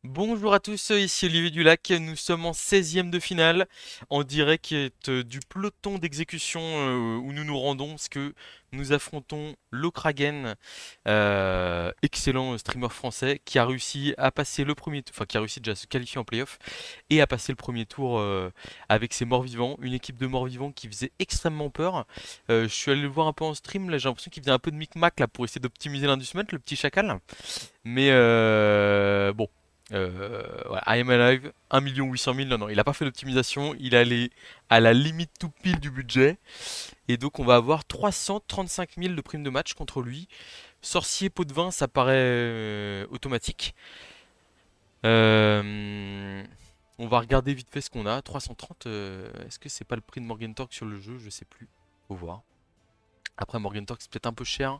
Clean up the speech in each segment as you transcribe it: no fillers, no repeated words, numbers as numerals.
Bonjour à tous, ici Olivier Dulac. Nous sommes en 16e de finale, en direct du peloton d'exécution où nous nous rendons, parce que nous affrontons Lokragen, excellent streamer français, qui a réussi à passer le premier tour, enfin qui a réussi déjà à se qualifier en playoff et à passer le premier tour avec ses morts-vivants, une équipe de morts-vivants qui faisait extrêmement peur. Je suis allé le voir un peu en stream, là j'ai l'impression qu'il faisait un peu de micmac là pour essayer d'optimiser l'inducement, le petit chacal. Mais bon, voilà, I am alive, 1 800 000, non, non, il a pas fait d'optimisation, il est allé à la limite tout pile du budget, et donc on va avoir 335 000 de primes de match contre lui. Sorcier pot de vin, ça paraît automatique. Euh, on va regarder vite fait ce qu'on a, 330, est-ce que c'est pas le prix de Morgan Torque sur le jeu? Je sais plus, faut voir. Après Morgan Torque c'est peut-être un peu cher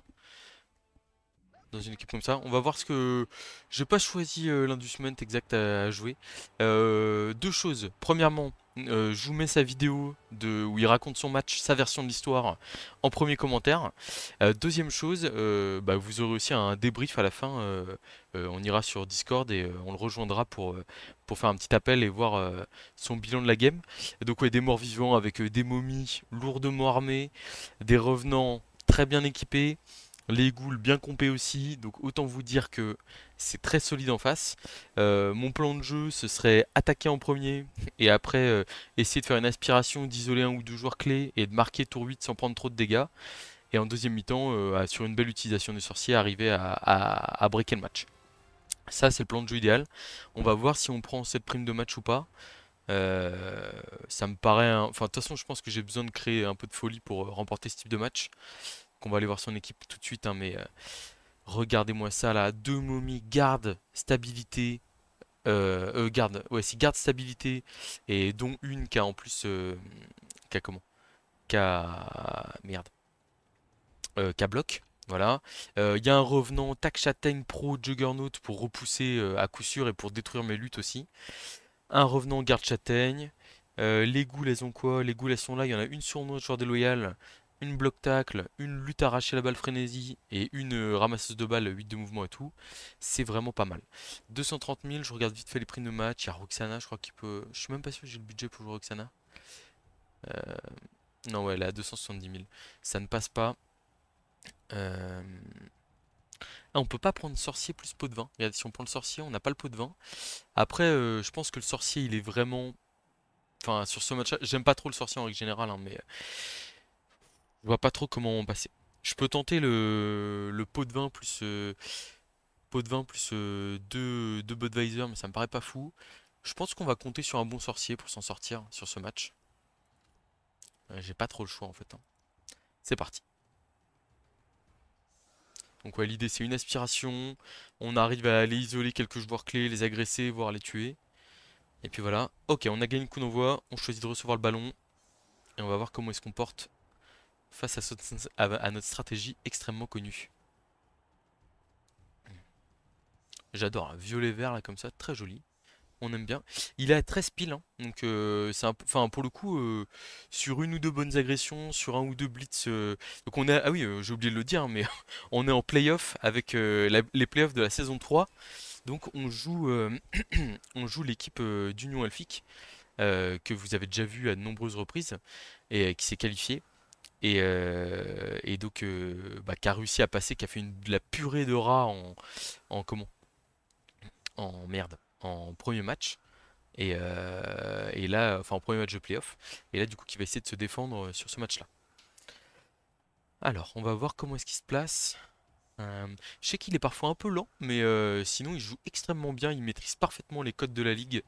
dans une équipe comme ça. On va voir ce que... J'ai pas choisi l'inducement exact à jouer. Deux choses. Premièrement, je vous mets sa vidéo où il raconte son match, sa version de l'histoire en premier commentaire. Deuxième chose, bah, vous aurez aussi un débrief à la fin. On ira sur Discord et on le rejoindra pour faire un petit appel et voir son bilan de la game. Donc ouais, des morts vivants avec des momies lourdement armées, des revenants très bien équipés, les ghouls bien compés aussi, donc autant vous dire que c'est très solide en face. Mon plan de jeu, ce serait attaquer en premier et après essayer de faire une aspiration, d'isoler un ou deux joueurs clés et de marquer tour 8 sans prendre trop de dégâts. Et en deuxième mi-temps, sur une belle utilisation des sorciers, arriver à breaker le match. Ça, c'est le plan de jeu idéal. On va voir si on prend cette prime de match ou pas. Ça me paraît... Enfin, de toute façon, je pense que j'ai besoin de créer un peu de folie pour remporter ce type de match. Qu'on va aller voir son équipe tout de suite, hein, mais regardez-moi ça là, deux momies, garde, stabilité, garde, ouais, si garde stabilité, et dont une qui a en plus, qui a comment? Qui a, merde, qui a bloc, voilà. Il y a un revenant, tac châtaigne pro Juggernaut pour repousser à coup sûr et pour détruire mes luttes aussi. Un revenant garde châtaigne. Les ghouls, elles ont quoi? Les ghouls, elles sont là. Il y en a une sur notre joueur déloyal, une bloc tacle, une lutte arrachée à la balle frénésie et une ramasseuse de balles, 8 de mouvement et tout. C'est vraiment pas mal. 230 000, je regarde vite fait les primes de match. Il y a Roxana, je crois qu'il peut. Je suis même pas sûr que j'ai le budget pour jouer Roxana. Euh, Non, ouais, elle est à 270 000. Ça ne passe pas. Euh, Ah, on peut pas prendre sorcier plus pot de vin. Regarde, si on prend le sorcier, on n'a pas le pot de vin. Après, je pense que le sorcier, il est vraiment. Enfin, sur ce match-là, j'aime pas trop le sorcier en règle générale, hein, mais je vois pas trop comment en passer. Je peux tenter le pot de vin plus deux Budweiser, mais ça me paraît pas fou. Je pense qu'on va compter sur un bon sorcier pour s'en sortir sur ce match. J'ai pas trop le choix en fait, hein. C'est parti. Donc ouais, l'idée c'est une aspiration. On arrive à aller isoler quelques joueurs clés, les agresser, voire les tuer. Et puis voilà. Ok, on a gagné le coup d'envoi. On choisit de recevoir le ballon. Et on va voir comment il se comporte face à notre stratégie extrêmement connue. J'adore, un violet-vert là comme ça, très joli. On aime bien. Il a 13 piles, hein, donc c'est enfin pour le coup sur une ou deux bonnes agressions, sur un ou deux blitz. Donc on est ah oui, j'ai oublié de le dire, mais on est en playoff avec les playoffs de la saison 3. Donc on joue l'équipe d'Union Elfique que vous avez déjà vu à de nombreuses reprises et qui s'est qualifiée. Et donc bah, qui a réussi à passer, qui a fait de la purée de rats en comment? En merde, en premier match. Et là, enfin en premier match de playoff. Et là, du coup, qui va essayer de se défendre sur ce match-là. Alors, on va voir comment est-ce qu'il se place. Euh, je sais qu'il est parfois un peu lent, mais sinon il joue extrêmement bien. Il maîtrise parfaitement les codes de la ligue.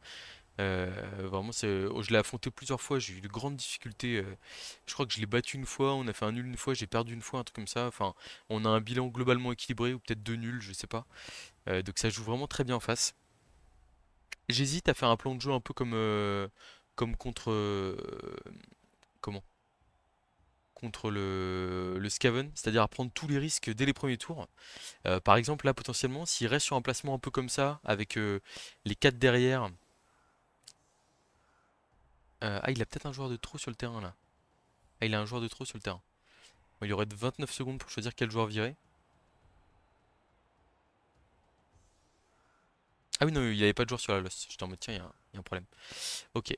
Vraiment, je l'ai affronté plusieurs fois. J'ai eu de grandes difficultés. Je crois que je l'ai battu une fois. On a fait un nul une fois. J'ai perdu une fois, un truc comme ça. Enfin, on a un bilan globalement équilibré ou peut-être deux nuls, je sais pas. Donc ça joue vraiment très bien en face. J'hésite à faire un plan de jeu un peu comme contre comment? Contre le Skaven, c'est-à-dire à prendre tous les risques dès les premiers tours. Par exemple, là potentiellement, s'il reste sur un placement un peu comme ça, avec les 4 derrière. Ah, il a peut-être un joueur de trop sur le terrain là. Ah, il a un joueur de trop sur le terrain. Bon, il y aurait 29 secondes pour choisir quel joueur virer. Ah oui, non, il avait pas de joueur sur la Lost. J'étais en mode, tiens, il y a un problème. Ok.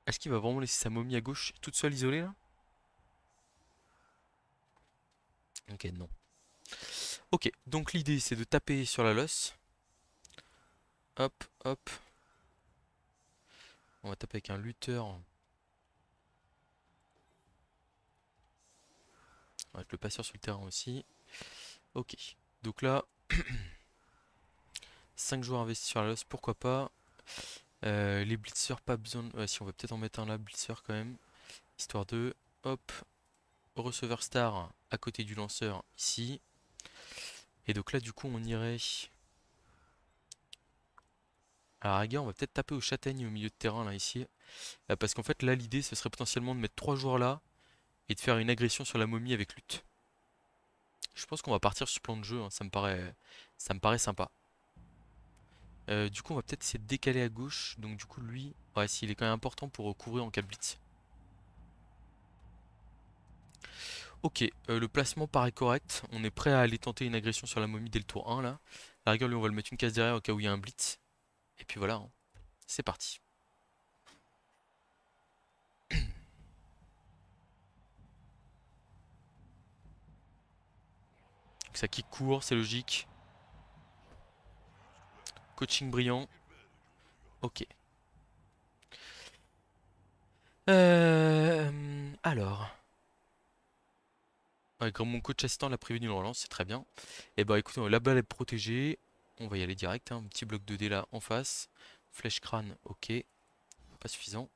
Est-ce qu'il va vraiment laisser sa momie à gauche toute seule isolée là? Ok, non. Ok, donc l'idée c'est de taper sur la Lost. Hop, hop. On va taper avec un lutteur. On va mettre le passeur sur le terrain aussi. Ok. Donc là, 5 joueurs investis sur la Lost, pourquoi pas. Les blitzers, pas besoin de... Ouais, si on va peut-être en mettre un là, blitzer quand même. Histoire de... Hop. Receveur star à côté du lanceur ici. Et donc là, du coup, on irait... À la rigueur, on va peut-être taper aux châtaignes au milieu de terrain là, ici. Parce qu'en fait, là, l'idée, ce serait potentiellement de mettre 3 joueurs là et de faire une agression sur la momie avec lutte. Je pense qu'on va partir sur ce plan de jeu, hein, ça me paraît sympa. Du coup, on va peut-être essayer de décaler à gauche. Donc, du coup, lui, ouais, s'il est quand même important pour couvrir en cas de blitz. Ok, le placement paraît correct. On est prêt à aller tenter une agression sur la momie dès le tour 1 là. À la rigueur, lui, on va le mettre une case derrière au cas où il y a un blitz. Et puis voilà, hein, c'est parti. Donc, ça kick court, c'est logique. Coaching brillant. Ok. Alors. Ouais, comme mon coach assistant l'a prévenu une relance, c'est très bien. Et bah écoute, la balle est protégée. On va y aller direct, hein. Un petit bloc 2D là en face. Flèche crâne, ok. Pas suffisant.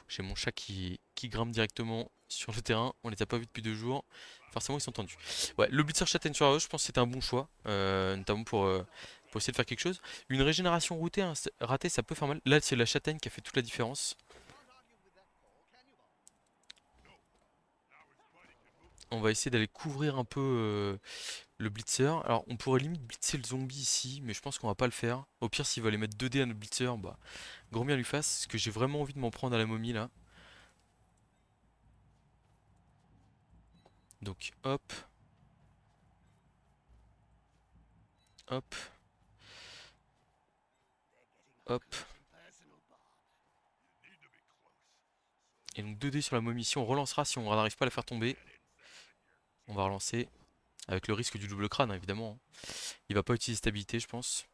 J'ai mon chat qui grimpe directement sur le terrain. On les a pas vus depuis 2 jours. Forcément, ils sont tendus. Ouais, le blitzer châtaigne sur la gauche, je pense que c'était un bon choix. Notamment pour essayer de faire quelque chose. Une régénération routée, hein, ratée, ça peut faire mal. Là, c'est la châtaigne qui a fait toute la différence. On va essayer d'aller couvrir un peu le blitzer. Alors, on pourrait limite blitzer le zombie ici, mais je pense qu'on va pas le faire. Au pire, s'il va aller mettre 2D à notre blitzer, bah, grand bien lui fasse. Parce que j'ai vraiment envie de m'en prendre à la momie là. Donc, hop, hop, hop. Et donc 2D sur la momie ici. On relancera si on n'arrive pas à la faire tomber. On va relancer. Avec le risque du double crâne, hein, évidemment. Il va pas utiliser stabilité, je pense.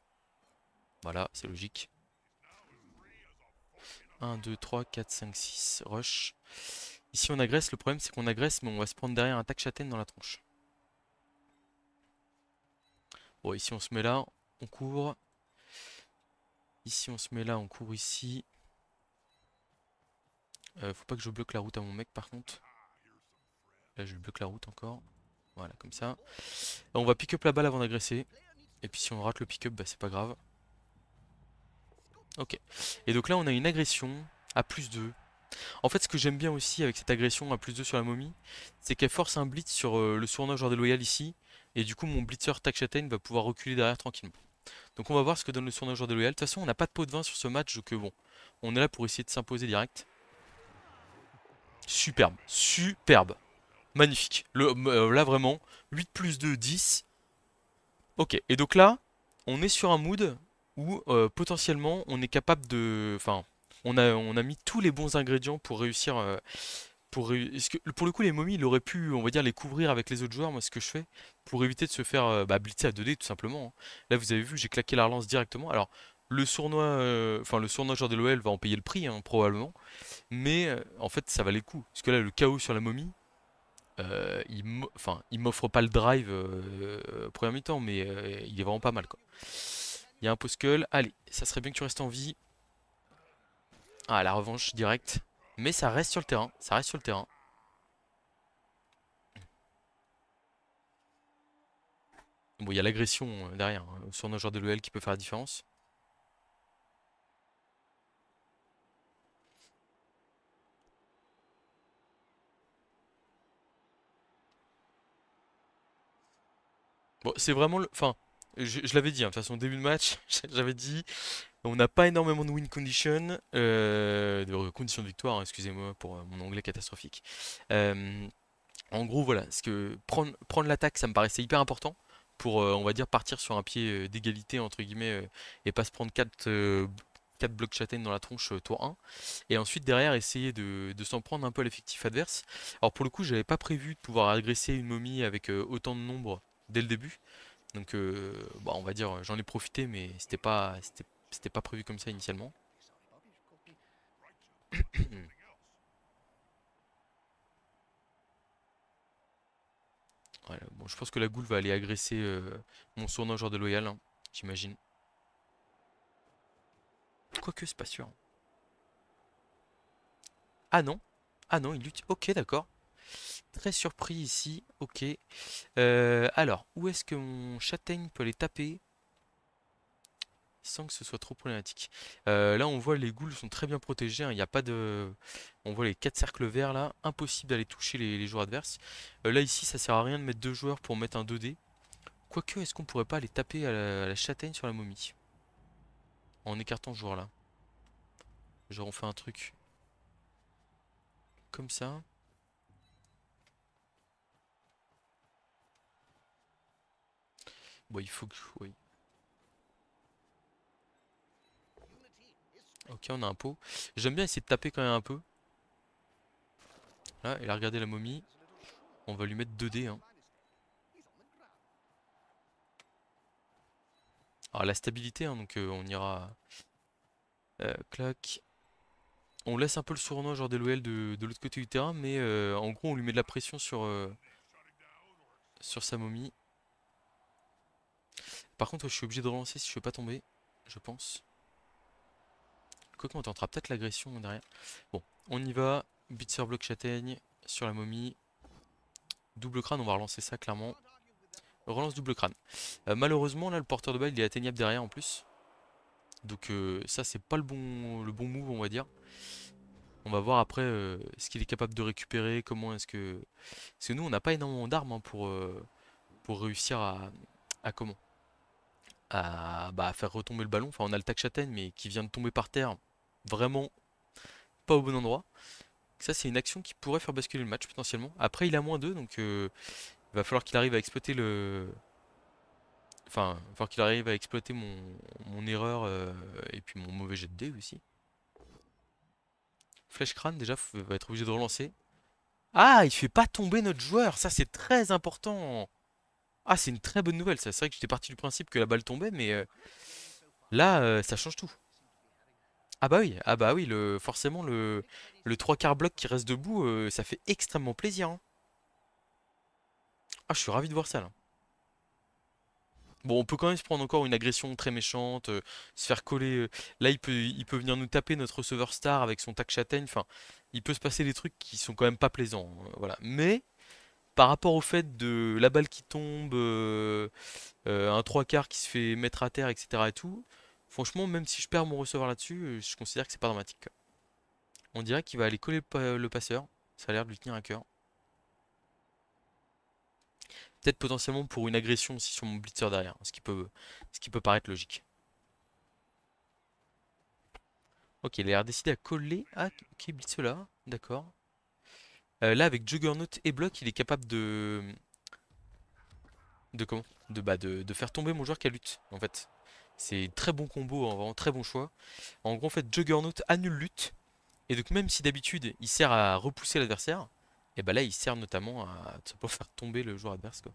Voilà, c'est logique. 1, 2, 3, 4, 5, 6. Rush. Ici, on agresse. Le problème, c'est qu'on agresse, mais on va se prendre derrière un tac châtaigne dans la tronche. Bon, ici, on se met là. On couvre. Ici, on se met là. On couvre ici. Faut pas que je bloque la route à mon mec, par contre. Là, je lui bloque la route encore. Voilà, comme ça. On va pick up la balle avant d'agresser. Et puis, si on rate le pick-up, bah, c'est pas grave. Ok. Et donc là, on a une agression à +2. En fait, ce que j'aime bien aussi avec cette agression à +2 sur la momie, c'est qu'elle force un blitz sur le sournois joueur déloyal ici. Et du coup, mon blitzer Tac Châtaigne va pouvoir reculer derrière tranquillement. Donc on va voir ce que donne le sournois joueur déloyal. De toute façon, on n'a pas de pot de vin sur ce match, donc bon, on est là pour essayer de s'imposer direct. Superbe, superbe, magnifique. Là vraiment, 8 + 2, 10. Ok, et donc là, on est sur un mood où potentiellement on est capable de... Enfin, on a mis tous les bons ingrédients pour réussir... pour le coup, les momies, il aurait pu, on va dire, les couvrir avec les autres joueurs. Moi, ce que je fais, pour éviter de se faire blitzer à 2D, tout simplement, hein. Là, vous avez vu, j'ai claqué la relance directement. Alors, le sournois joueur de l'OL va en payer le prix, hein, probablement. Mais en fait, ça valait le coup. Parce que là, le chaos sur la momie, enfin, il m'offre pas le drive première mi-temps, mais il est vraiment pas mal, quoi. Il y a un post skull. Allez, ça serait bien que tu restes en vie. Ah, la revanche directe. Mais ça reste sur le terrain. Ça reste sur le terrain. Bon, il y a l'agression derrière, hein, sur nos joueurs de l'OL qui peut faire la différence. Bon, c'est vraiment le. Enfin, je l'avais dit, hein, de toute façon, début de match, j'avais dit. On n'a pas énormément de win condition, de conditions de victoire, hein, excusez-moi pour mon anglais catastrophique. Euh, En gros, voilà, parce que prendre l'attaque, ça me paraissait hyper important pour, on va dire, partir sur un pied d'égalité, entre guillemets, et pas se prendre 4 blocs châtaignes dans la tronche tour 1. Et ensuite, derrière, essayer de s'en prendre un peu à l'effectif adverse. Alors, pour le coup, j'avais pas prévu de pouvoir agresser une momie avec autant de nombre dès le début. Donc, bah, on va dire, j'en ai profité, mais c'était pas prévu comme ça initialement. Voilà, bon, je pense que la goule va aller agresser mon sournois joueur de loyal, hein, j'imagine. Quoique, c'est pas sûr. Ah non. Ah non, il lutte. Ok, d'accord. Très surpris ici. Ok. Alors, où est-ce que mon châtaigne peut les taper sans que ce soit trop problématique? Là, on voit les ghouls sont très bien protégés, hein. Il n'y a pas de... On voit les 4 cercles verts là. Impossible d'aller toucher les joueurs adverses. Là, ici, ça sert à rien de mettre deux joueurs pour mettre un 2D. Quoique, est-ce qu'on pourrait pas aller taper à la châtaigne sur la momie? En écartant ce joueur là. Genre, on fait un truc comme ça. Bon, il faut que... Oui. Ok, on a un pot. J'aime bien essayer de taper quand même un peu. Là, et là, regardez la momie. On va lui mettre 2D, hein. Alors, la stabilité, hein, donc on ira... clac. On laisse un peu le sournois, genre des LOL de l'autre côté du terrain, mais en gros, on lui met de la pression sur sa momie. Par contre, je suis obligé de relancer si je veux pas tomber, je pense. Quoique, on tentera peut-être l'agression derrière. Bon, on y va. Blitzer bloc châtaigne sur la momie. Double crâne, on va relancer ça clairement. Relance double crâne. Malheureusement, là, le porteur de balle, il est atteignable derrière en plus. Donc ça, c'est pas le bon move, on va dire. On va voir après ce qu'il est capable de récupérer, comment est-ce que... Parce que nous, on n'a pas énormément d'armes hein, pour réussir à comment? À, bah, à faire retomber le ballon. Enfin, on a le tac châtaigne, mais qui vient de tomber par terre. Vraiment pas au bon endroit. Ça, c'est une action qui pourrait faire basculer le match potentiellement. Après, il a moins 2, donc il va falloir qu'il arrive à exploiter le... Enfin, il va falloir qu'il arrive à exploiter mon erreur et puis mon mauvais jet de dés aussi. Flèche crâne, déjà, va être obligé de relancer. Ah, il fait pas tomber notre joueur. Ça, c'est très important. Ah, c'est une très bonne nouvelle. Ça, c'est vrai que j'étais parti du principe que la balle tombait, mais là, ça change tout. Ah bah oui, forcément, le 3 quarts bloc qui reste debout, ça fait extrêmement plaisir, hein. Ah, je suis ravi de voir ça, là. Bon, on peut quand même se prendre encore une agression très méchante, se faire coller. Là, il peut venir nous taper notre receveur star avec son tac châtaigne. Enfin, il peut se passer des trucs qui sont quand même pas plaisants, voilà. Mais par rapport au fait de la balle qui tombe, un 3 quarts qui se fait mettre à terre, etc. et tout, franchement, même si je perds mon receveur là-dessus, je considère que c'est pas dramatique, quoi. On dirait qu'il va aller coller le passeur. Ça a l'air de lui tenir à cœur. Peut-être potentiellement pour une agression aussi sur mon blitzer derrière, ce qui peut paraître logique. Ok, il a l'air décidé à coller. Ah, ok, blitz là, d'accord. Là, avec Juggernaut et bloc, il est capable de... De comment? De faire tomber mon joueur qui a lutte, en fait. C'est très bon combo, hein, vraiment très bon choix. En gros, en fait, Juggernaut annule lutte. Et donc, même si d'habitude, il sert à repousser l'adversaire, et bah là, il sert notamment à tout simplement faire tomber le joueur adverse, quoi.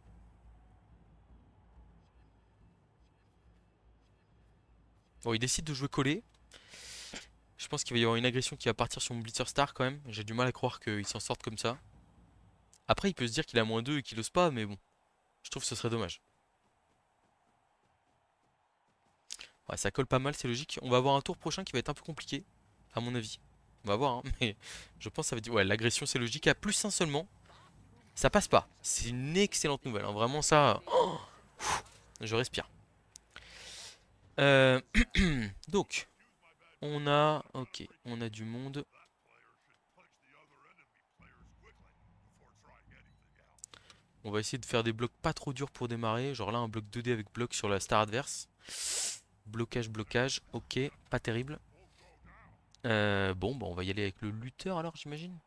Bon, il décide de jouer collé. Je pense qu'il va y avoir une agression qui va partir sur mon Blitzer Star quand même. J'ai du mal à croire qu'il s'en sorte comme ça. Après, il peut se dire qu'il a moins 2 et qu'il ose pas, mais bon, je trouve que ce serait dommage. Ouais, ça colle pas mal, c'est logique. On va avoir un tour prochain qui va être un peu compliqué, à mon avis. On va voir, hein, mais je pense que ça va dire. Ouais, l'agression c'est logique. À plus un seulement, ça passe pas. C'est une excellente nouvelle, hein. Vraiment, ça. Oh, je respire. Euh, Donc, on a. Ok, on a du monde. On va essayer de faire des blocs pas trop durs pour démarrer. Genre là, un bloc 2D avec bloc sur la star adverse. Blocage, blocage. Ok, pas terrible. Bon, bah on va y aller avec le lutteur alors, j'imagine.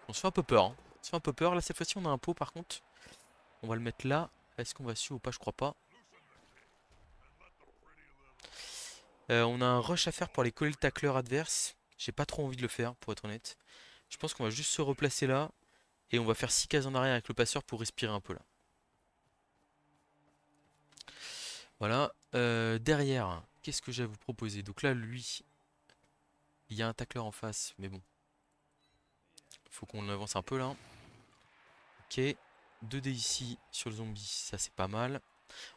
On se fait un peu peur, hein. On se fait un peu peur. Là, cette fois-ci, on a un pot par contre. On va le mettre là. Est-ce qu'on va suivre ou pas? Je crois pas. On a un rush à faire pour aller coller le tacleur adverse. J'ai pas trop envie de le faire, pour être honnête. Je pense qu'on va juste se replacer là. Et on va faire 6 cases en arrière avec le passeur pour respirer un peu là. Voilà. Derrière, qu'est-ce que j'ai à vous proposer? Donc là, lui, il y a un tacleur en face. Mais bon, faut qu'on avance un peu là. Ok. 2 dés ici sur le zombie, ça c'est pas mal.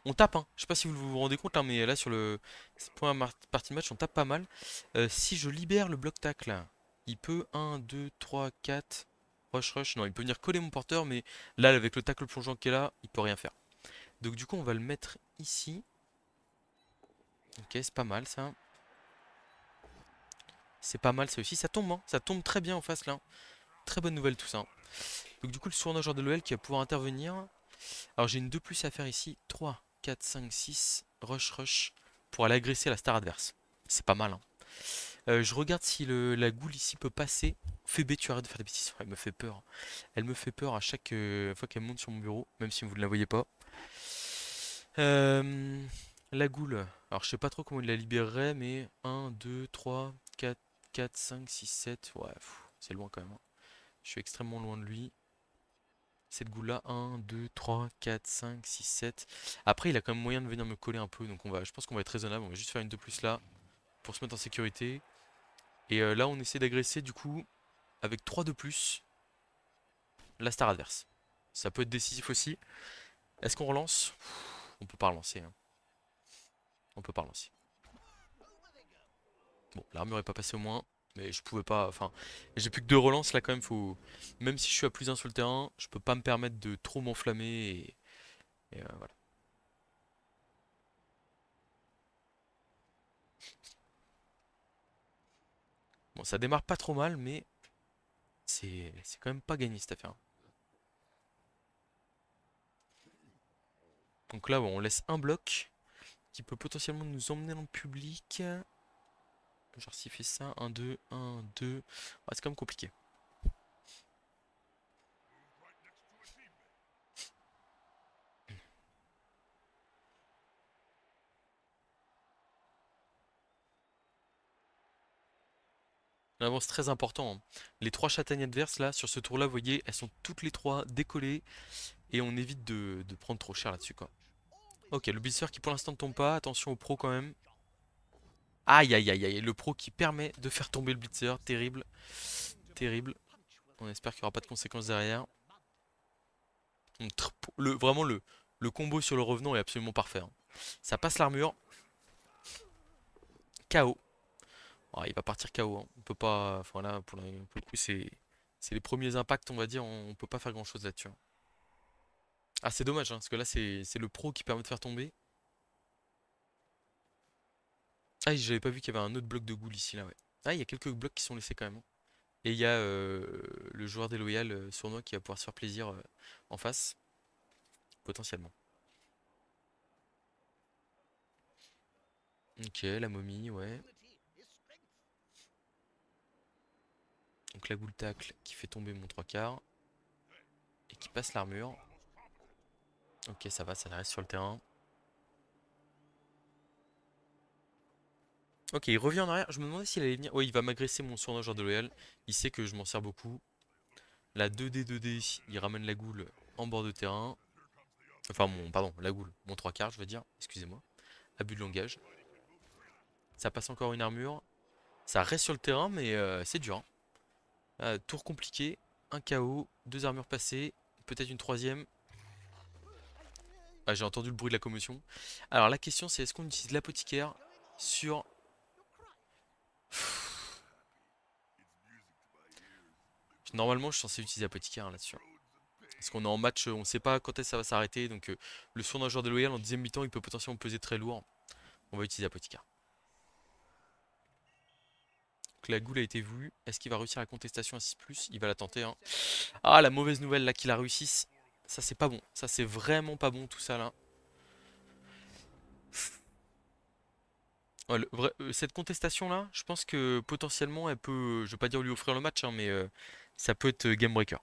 On tape, hein. Je sais pas si vous vous rendez compte, hein, mais là sur le point partie de match, on tape pas mal. Si je libère le bloc tacle, il peut 1, 2, 3, 4. Rush, rush. Non, il peut venir coller mon porteur, mais là, avec le tacle plongeant qui est là, il peut rien faire. Donc, du coup, on va le mettre ici. Ok, c'est pas mal ça. C'est pas mal ça aussi. Ça tombe, hein. Ça tombe très bien en face là. Très bonne nouvelle tout ça. Donc, du coup, le sournageur de l'OL qui va pouvoir intervenir. Alors, j'ai une 2 plus à faire ici. 3, 4, 5, 6. Rush, rush. Pour aller agresser la star adverse. C'est pas mal, hein. Je regarde si la goule ici peut passer. Fais B, tu arrêtes de faire des bêtises. Elle me fait peur. Elle me fait peur à chaque fois qu'elle monte sur mon bureau, même si vous ne la voyez pas. Euh, la goule. Alors je sais pas trop comment il la libérerait, mais 1, 2, 3, 4, 4, 5, 6, 7. Ouais, c'est loin quand même, hein. Je suis extrêmement loin de lui. Cette goule là, 1, 2, 3, 4, 5, 6, 7. Après, il a quand même moyen de venir me coller un peu, donc je pense qu'on va être raisonnable. On va juste faire une de plus là pour se mettre en sécurité. Et là, on essaie d'agresser du coup avec 3 de plus la star adverse. Ça peut être décisif aussi. Est-ce qu'on relance? On peut pas relancer, hein. On peut pas relancer. Bon, l'armure est pas passée au moins. Mais je pouvais pas. Enfin, j'ai plus que 2 relances là quand même. Faut... Même si je suis à plus 1 sur le terrain, je peux pas me permettre de trop m'enflammer. Et voilà. Bon, ça démarre pas trop mal, mais c'est quand même pas gagné cette affaire. Donc là, bon, on laisse un bloc qui peut potentiellement nous emmener dans le public. Genre s'il fait ça, 1, 2, 1, 2. Ouais, c'est quand même compliqué. On avance très important, hein. Les 3 châtaignes adverses là, sur ce tour là, vous voyez, elles sont toutes les 3 décollées. Et on évite de prendre trop cher là-dessus quoi. Ok, le blitzer qui pour l'instant ne tombe pas. Attention au pro quand même. Aïe aïe aïe aïe. Le pro qui permet de faire tomber le blitzer. Terrible. Terrible. On espère qu'il n'y aura pas de conséquences derrière. Vraiment le combo sur le revenant est absolument parfait, hein. Ça passe l'armure. KO. Ah, il va partir KO, hein. On peut pas. Enfin là, pour le coup, c'est les premiers impacts, on va dire. On peut pas faire grand chose là-dessus, hein. Ah, c'est dommage, hein, parce que là, c'est le pro qui permet de faire tomber. Ah, j'avais pas vu qu'il y avait un autre bloc de goule ici, là, ouais. Ah, il y a quelques blocs qui sont laissés quand même, hein. Et il y a le joueur déloyal sournois qui va pouvoir se faire plaisir en face, potentiellement. Ok, la momie, ouais. Donc la goule tacle qui fait tomber mon 3 quarts. Et qui passe l'armure. Ok, ça va, ça reste sur le terrain. Ok, il revient en arrière. Je me demandais s'il allait venir. Ouais, il va m'agresser mon sournois joueur déloyal. Il sait que je m'en sers beaucoup. La 2D, 2D, il ramène la goule en bord de terrain. Enfin, pardon, la goule, mon 3 quarts, je veux dire. Excusez-moi. Abus de langage. Ça passe encore une armure. Ça reste sur le terrain, mais c'est dur, hein. Tour compliqué, un KO, 2 armures passées, peut-être une troisième. Ah, j'ai entendu le bruit de la commotion. Alors la question c'est est-ce qu'on utilise l'apothicaire sur... Normalement je suis censé utiliser l'apothicaire, hein, là-dessus. Parce qu'on est en match, on sait pas quand est-ce que ça va s'arrêter. Donc le soin d'un joueur déloyal en deuxième mi-temps il peut potentiellement peser très lourd. On va utiliser l'apothicaire. Donc la goule a été vue. Est-ce qu'il va réussir la contestation à 6+? Il va la tenter, hein. Ah, la mauvaise nouvelle là qu'il a réussi. Ça c'est pas bon. Ça c'est vraiment pas bon tout ça là. Ouais, cette contestation là, je pense que potentiellement elle peut, je vais pas dire lui offrir le match, hein, mais ça peut être game breaker.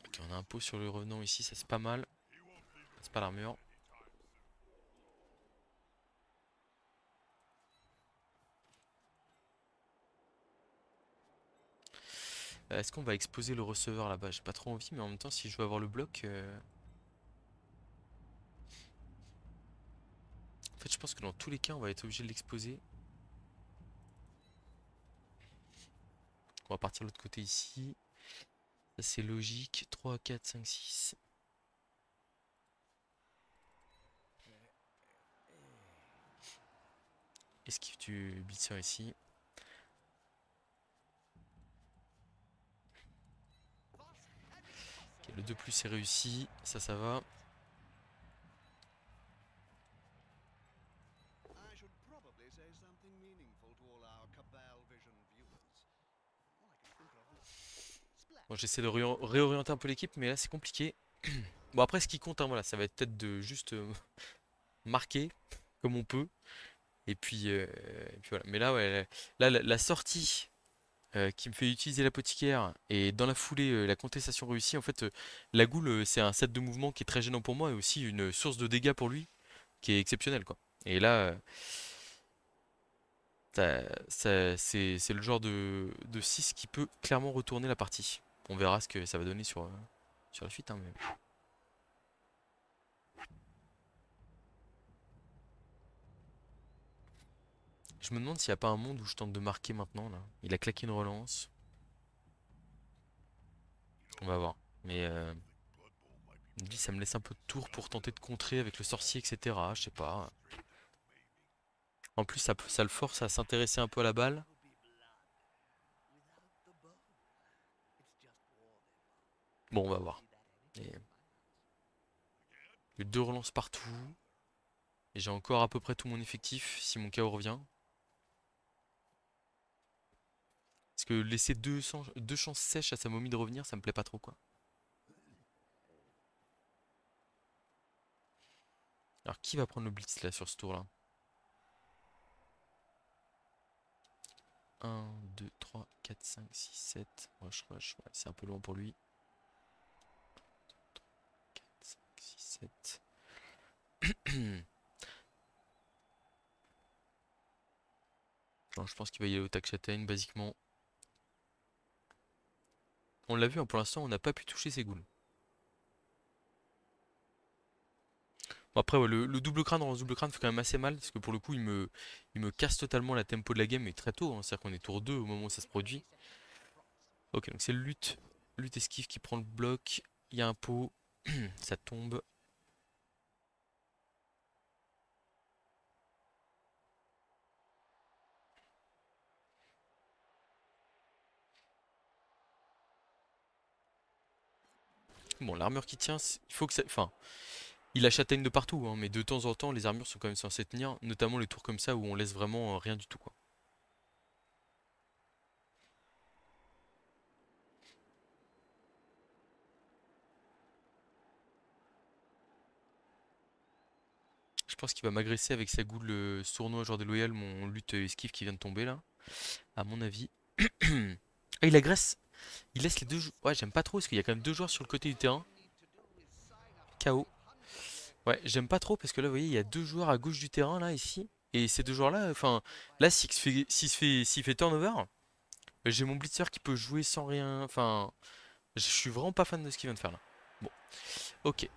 Ok, on a un pot sur le revenant ici, ça c'est pas mal. C'est pas l'armure. Est-ce qu'on va exposer le receveur là-bas? J'ai pas trop envie, mais en même temps, si je veux avoir le bloc. En fait, je pense que dans tous les cas, on va être obligé de l'exposer. On va partir de l'autre côté ici. Ça, c'est logique. 3, 4, 5, 6. Esquive du blitzer ici. Ok, le 2 plus est réussi. Ça va. Bon, j'essaie de réorienter un peu l'équipe, mais là, c'est compliqué. Bon, après, ce qui compte, hein, voilà, ça va être peut-être de juste marquer comme on peut. Et puis voilà. Mais là, ouais, là, la sortie qui me fait utiliser l'apothicaire et dans la foulée la contestation réussie, en fait, la goule, c'est un set de mouvements qui est très gênant pour moi et aussi une source de dégâts pour lui qui est exceptionnelle, quoi. Et là, c'est le genre de 6 qui peut clairement retourner la partie. On verra ce que ça va donner sur la suite, hein, mais... Je me demande s'il n'y a pas un monde où je tente de marquer maintenant là. Il a claqué une relance. On va voir. Mais je me dis ça me laisse un peu de tour pour tenter de contrer avec le sorcier, etc. Je sais pas. En plus ça le force à s'intéresser un peu à la balle. Bon on va voir. Et... il y a deux relances partout. Et j'ai encore à peu près tout mon effectif si mon KO revient. Parce que laisser deux chances sèches à sa momie de revenir, ça me plaît pas trop quoi. Alors qui va prendre le blitz là sur ce tour là? 1, 2, 3, 4, 5, 6, 7. Rush, rush. Ouais, c'est un peu loin pour lui. 4, 5, 6, 7. Non, je pense qu'il va y aller au tac châtaigne, basiquement. On l'a vu, hein, pour l'instant, on n'a pas pu toucher ses ghouls. Bon, après, ouais, le double crâne dans le double crâne fait quand même assez mal, parce que pour le coup, il me casse totalement la tempo de la game, mais très tôt, hein, c'est-à-dire qu'on est tour 2 au moment où ça se produit. Ok, donc c'est le lutte esquive qui prend le bloc. Il y a un pot, ça tombe. Bon, l'armure qui tient, il faut que ça... Enfin, il a châtaigne de partout, hein, mais de temps en temps, les armures sont quand même censées tenir, notamment les tours comme ça où on laisse vraiment rien du tout, quoi. Je pense qu'il va m'agresser avec sa goule sournois, genre déloyal, mon lutte esquive qui vient de tomber là, à mon avis. Ah, il agresse. Il laisse les deux joueurs. Ouais, j'aime pas trop parce qu'il y a quand même deux joueurs sur le côté du terrain. KO. Ouais, j'aime pas trop parce que là, vous voyez, il y a deux joueurs à gauche du terrain là, ici. Et ces deux joueurs-là, enfin, là, s'il fait turnover, j'ai mon blitzer qui peut jouer sans rien. Enfin, je suis vraiment pas fan de ce qu'il vient de faire là. Bon, ok.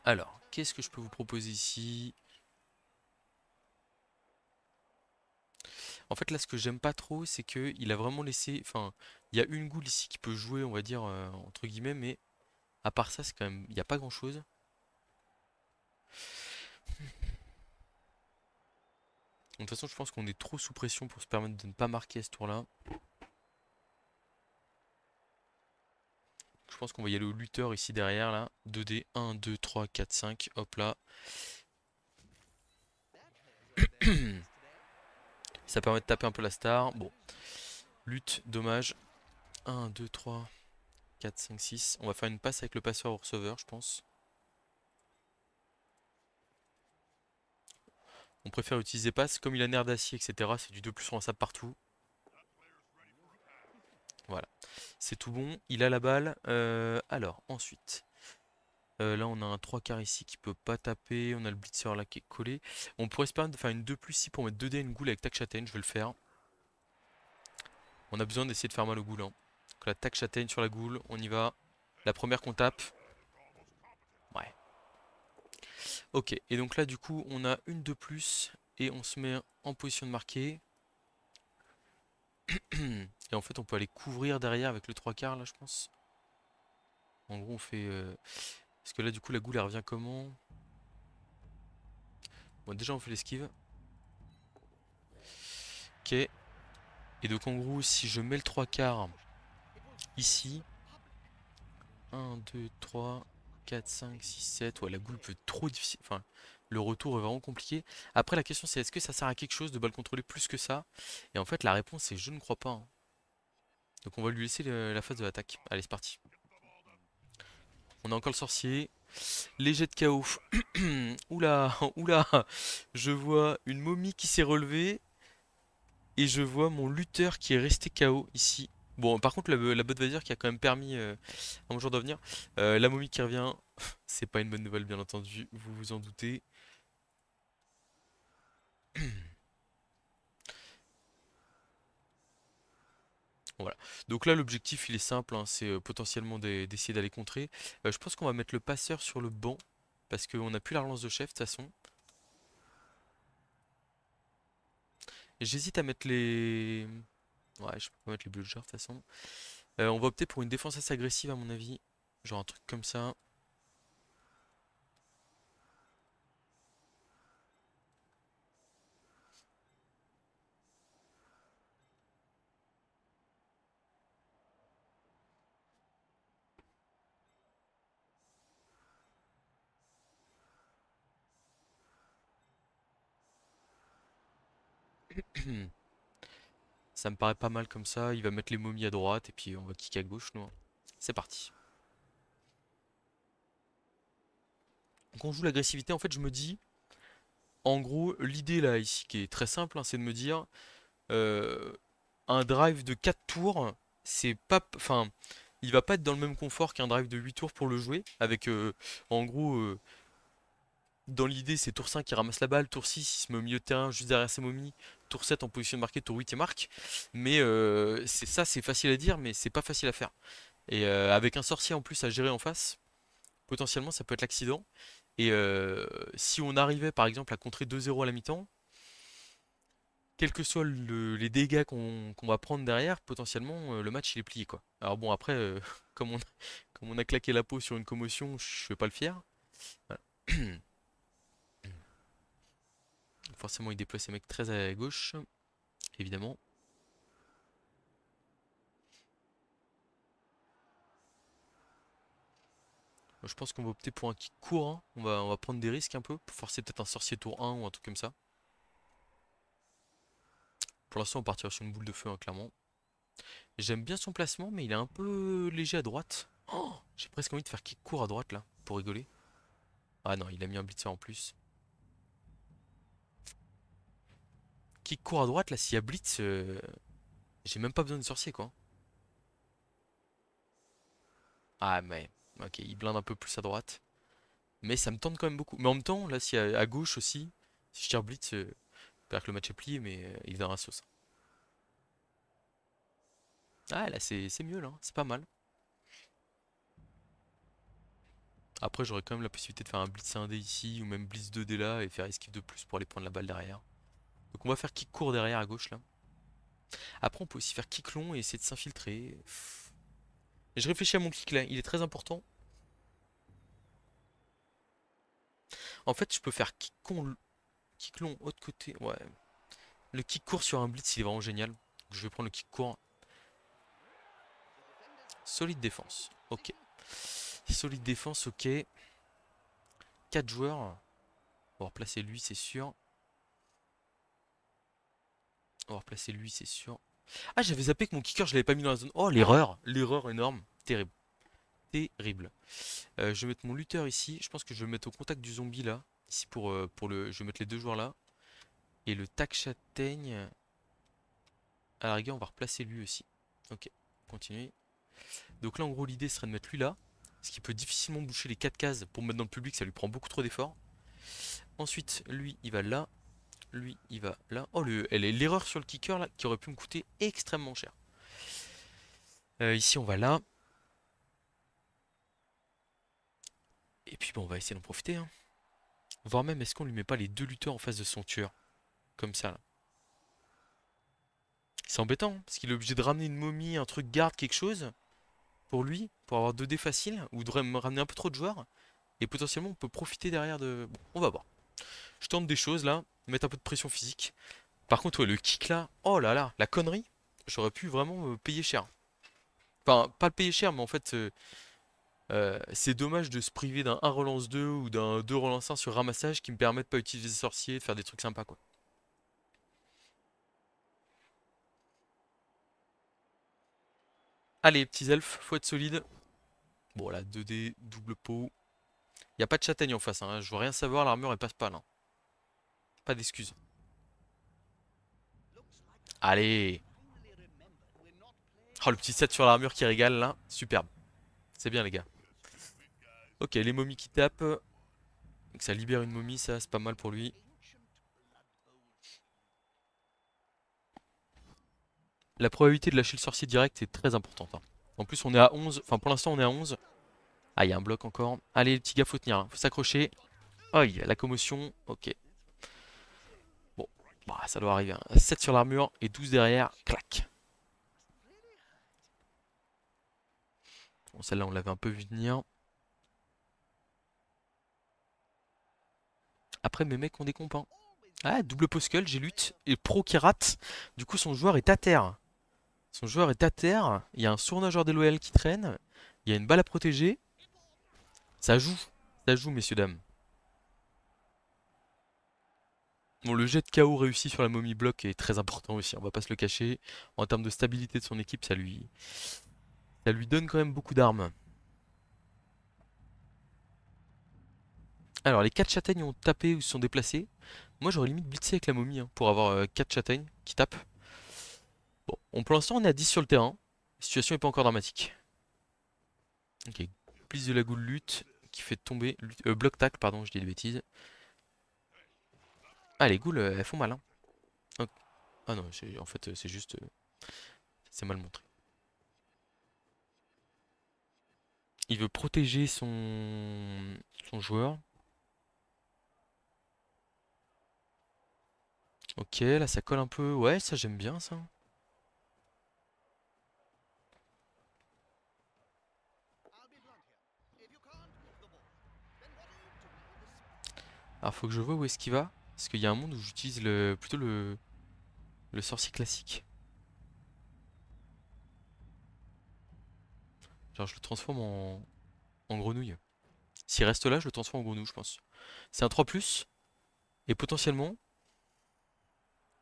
Alors, qu'est-ce que je peux vous proposer ici? En fait, là, ce que j'aime pas trop, c'est que il a vraiment laissé. Enfin, il y a une goule ici qui peut jouer, on va dire, entre guillemets, mais à part ça, c'est quand même. Il n'y a pas grand-chose. De toute façon, je pense qu'on est trop sous pression pour se permettre de ne pas marquer à ce tour-là. Je pense qu'on va y aller au lutteur ici derrière, là. 2D, 1, 2, 3, 4, 5. Hop là. Ça permet de taper un peu la star. Bon, lutte, dommage. 1, 2, 3, 4, 5, 6. On va faire une passe avec le passeur au receveur, je pense. On préfère utiliser passe. Comme il a nerf d'acier, etc. C'est du 2+, on en sape partout. Voilà. C'est tout bon. Il a la balle. Alors, ensuite. Là, on a un 3 quarts ici qui peut pas taper. On a le blitzer là qui est collé. On pourrait se permettre de faire une 2+ ici pour mettre 2D à une goule avec tac châtaigne. Je vais le faire. On a besoin d'essayer de faire mal au goule, hein. Donc la tac châtaigne sur la goule. On y va. La première qu'on tape. Ouais. Ok. Et donc là, du coup, on a une 2+. Et on se met en position de marquer. Et en fait, on peut aller couvrir derrière avec le 3 quarts là, je pense. En gros, on fait. Parce que là, du coup, la goule elle revient comment? Bon, déjà, on fait l'esquive. Ok. Et donc, en gros, si je mets le 3 quarts ici. 1, 2, 3, 4, 5, 6, 7. Ouais, la goule peut être trop difficile. Enfin, le retour est vraiment compliqué. Après, la question, c'est est-ce que ça sert à quelque chose de balle contrôler plus que ça? Et en fait, la réponse, c'est je ne crois pas, hein. Donc, on va lui laisser la phase de l'attaque. Allez, c'est parti. On a encore le sorcier. Les jets de KO. Oula, oula. Je vois une momie qui s'est relevée. Et je vois mon lutteur qui est resté KO ici. Bon, par contre, la Budweiser qui a quand même permis à mon joueur de revenir. La momie qui revient. C'est pas une bonne nouvelle, bien entendu. Vous vous en doutez. Voilà. Donc là, l'objectif, il est simple, hein, c'est potentiellement d'essayer d'aller contrer. Je pense qu'on va mettre le passeur sur le banc. Parce qu'on n'a plus la relance de chef, de toute façon. J'hésite à mettre les... Ouais, je peux pas mettre les bludgers, de toute façon. On va opter pour une défense assez agressive, à mon avis. Genre un truc comme ça. Ça me paraît pas mal comme ça. Il va mettre les momies à droite et puis on va kick à gauche, nous, hein. C'est parti. Donc on joue l'agressivité. En fait, je me dis, en gros, l'idée là, ici, qui est très simple, hein, c'est de me dire, euh, un drive de 4 tours, c'est pas... Enfin, il va pas être dans le même confort qu'un drive de 8 tours pour le jouer. Avec, en gros, dans l'idée, c'est tour 5 qui ramasse la balle, tour 6 il se met au milieu de terrain juste derrière ses momies, tour 7 en position de marquer, tour 8 il marque. Mais c'est ça, c'est facile à dire, mais c'est pas facile à faire. Et avec un sorcier en plus à gérer en face, potentiellement ça peut être l'accident. Et si on arrivait par exemple à contrer 2-0 à la mi-temps, quels que soient les dégâts qu'on va prendre derrière, potentiellement le match il est plié quoi. Alors bon après, comme on, comme on a claqué la peau sur une commotion, je fais pas le fier. Voilà. Forcément il déploie ses mecs très à gauche, évidemment. Moi, je pense qu'on va opter pour un kick court, hein. On va prendre des risques un peu, pour forcer peut-être un sorcier tour 1 ou un truc comme ça. Pour l'instant on partira sur une boule de feu, hein, clairement. J'aime bien son placement, mais il est un peu léger à droite. Oh, j'ai presque envie de faire kick court à droite là, pour rigoler. Ah non, il a mis un blitzer en plus. Kick court à droite là, s'il y a blitz, j'ai même pas besoin de sorcier quoi. Ah mais, ok, il blinde un peu plus à droite. Mais ça me tente quand même beaucoup. Mais en même temps, là, si à gauche aussi, si je tire blitz, j'espère que le match est plié, mais il est dans la sauce. Ah là, c'est mieux là, c'est pas mal. Après, j'aurais quand même la possibilité de faire un blitz 1D ici, ou même blitz 2D là, et faire esquive de plus pour aller prendre la balle derrière. Donc on va faire kick court derrière à gauche là. Après, on peut aussi faire kick long et essayer de s'infiltrer. Je réfléchis à mon kick là, il est très important. En fait, je peux faire kick long, autre côté. Ouais. Le kick court sur un blitz, il est vraiment génial. Je vais prendre le kick court. Solide défense. Ok. Solide défense, ok. 4 joueurs. On va replacer lui, c'est sûr. On va replacer lui, c'est sûr. Ah, j'avais zappé que mon kicker, je l'avais pas mis dans la zone. Oh, l'erreur! L'erreur énorme. Terrible. Terrible. Je vais mettre mon lutteur ici. Je pense que je vais le mettre au contact du zombie là. Ici pour le. Je vais mettre les deux joueurs là. Et le tac châtaigne. À la rigueur, on va replacer lui aussi. Ok, continuez. Donc là, en gros, l'idée serait de mettre lui là. Ce qui peut difficilement boucher les 4 cases pour me mettre dans le public, ça lui prend beaucoup trop d'efforts. Ensuite, lui, il va là. Lui, il va là. Oh, l'erreur sur le kicker là qui aurait pu me coûter extrêmement cher. Ici, on va là. Et puis, bon, on va essayer d'en profiter. Hein. Voire même, est-ce qu'on lui met pas les deux lutteurs en face de son tueur? Comme ça, là. C'est embêtant, hein, parce qu'il est obligé de ramener une momie, un truc garde, quelque chose. Pour lui, pour avoir 2D facile, ou de me ramener un peu trop de joueurs. Et potentiellement, on peut profiter derrière de... Bon, on va voir. Je tente des choses, là. Mettre un peu de pression physique. Par contre, ouais, le kick, là. Oh là là, la connerie. J'aurais pu vraiment me payer cher. Enfin, pas le payer cher, mais en fait... c'est dommage de se priver d'un 1 relance 2 ou d'un 2 relance 1 sur ramassage qui me permettent de pas utiliser les sorciers, de faire des trucs sympas quoi. Allez, petits elfes, faut être solide. Bon là, 2D, double pot. Y a pas de châtaigne en face, hein. Je veux rien savoir, l'armure elle passe pas là. Pas d'excuses. Allez. Oh, le petit set sur l'armure qui régale là, superbe. C'est bien les gars. Ok, les momies qui tapent. Donc ça libère une momie, ça c'est pas mal pour lui. La probabilité de lâcher le sorcier direct est très importante. Hein. En plus on est à 11, enfin pour l'instant on est à 11. Ah, il y a un bloc encore. Allez, les petits gars, faut tenir. Hein. Faut s'accrocher. Aïe, la commotion. Ok. Bon, bah, ça doit arriver. Hein. 7 sur l'armure et 12 derrière. Clac. Bon, celle-là, on l'avait un peu vu venir. Après, mes mecs ont des compas. Ah, double poscull, j'ai lutte. Et pro qui rate. Du coup, son joueur est à terre. Son joueur est à terre. Il y a un sournageur déloyal qui traîne. Il y a une balle à protéger. Ça joue. Ça joue, messieurs, dames. Bon, le jet de KO réussi sur la momie bloc est très important aussi, on va pas se le cacher. En termes de stabilité de son équipe, ça lui donne quand même beaucoup d'armes. Alors, les 4 châtaignes ont tapé ou se sont déplacés. Moi, j'aurais limite blitzé avec la momie hein, pour avoir 4 châtaignes qui tapent. Bon, pour l'instant, on est à 10 sur le terrain. La situation n'est pas encore dramatique. Ok, blitz de la goule lutte qui fait tomber. Bloc tacle, pardon, je dis des bêtises. Ah, les goules, elles font mal. Hein. Oh, ah non, en fait, c'est juste. C'est mal montré. Il veut protéger son joueur. Ok, là ça colle un peu. Ouais, ça j'aime bien ça. Alors faut que je vois où est-ce qu'il va. Parce qu'il y a un monde où j'utilise plutôt le sorcier classique. Genre je le transforme en grenouille. S'il reste là, je le transforme en grenouille, je pense. C'est un 3+. Et potentiellement,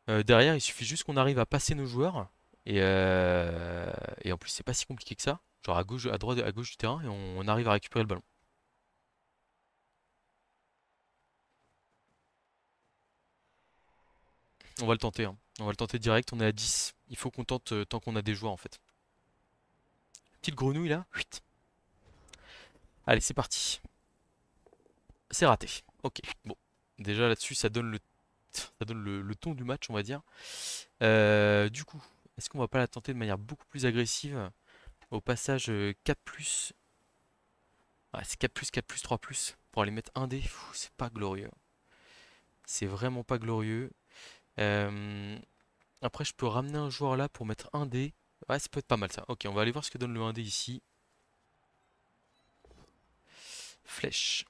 derrière, il suffit juste qu'on arrive à passer nos joueurs. Et en plus, c'est pas si compliqué que ça. Genre à gauche, à droite, à gauche du terrain, et on arrive à récupérer le ballon. On va le tenter, hein. On va le tenter direct, on est à 10. Il faut qu'on tente tant qu'on a des joueurs en fait. Petite grenouille là. Huit. Allez, c'est parti. C'est raté. Ok, bon. Déjà là-dessus, ça donne le ton du match, on va dire. Du coup, est-ce qu'on va pas la tenter de manière beaucoup plus agressive? Au passage, 4+. Ouais, c'est 4+, 4+, 3+. Pour aller mettre un dé, c'est pas glorieux. C'est vraiment pas glorieux. Euh, Après, je peux ramener un joueur là pour mettre un dé. Ouais, ça peut être pas mal ça. Ok, on va aller voir ce que donne le 1 dé ici. Flèche.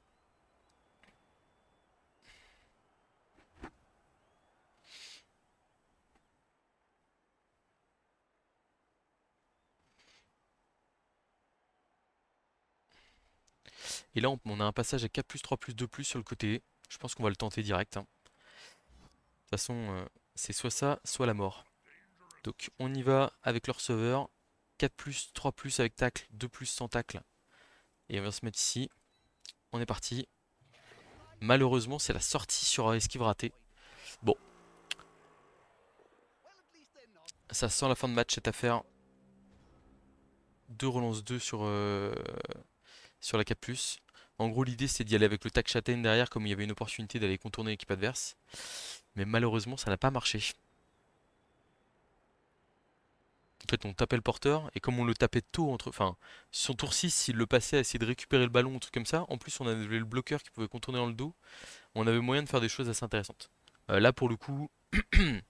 Et là, on a un passage à 4+, 3+, 2+, sur le côté. Je pense qu'on va le tenter direct. Hein. De toute façon, c'est soit ça, soit la mort. Donc on y va avec le receveur. 4+, 3+ avec tacle, 2+ sans tacle. Et on va se mettre ici. On est parti. Malheureusement, c'est la sortie sur esquive ratée. Bon, ça sent la fin de match cette affaire. 2 relance 2 sur la 4+. En gros, l'idée c'est d'y aller avec le tac châtaigne derrière, comme il y avait une opportunité d'aller contourner l'équipe adverse. Mais malheureusement, ça n'a pas marché. En fait, on tapait le porteur, et comme on le tapait tôt, enfin, son tour 6, s'il le passait à essayer de récupérer le ballon, un truc comme ça, en plus on avait le bloqueur qui pouvait contourner dans le dos, on avait moyen de faire des choses assez intéressantes. Là, pour le coup, je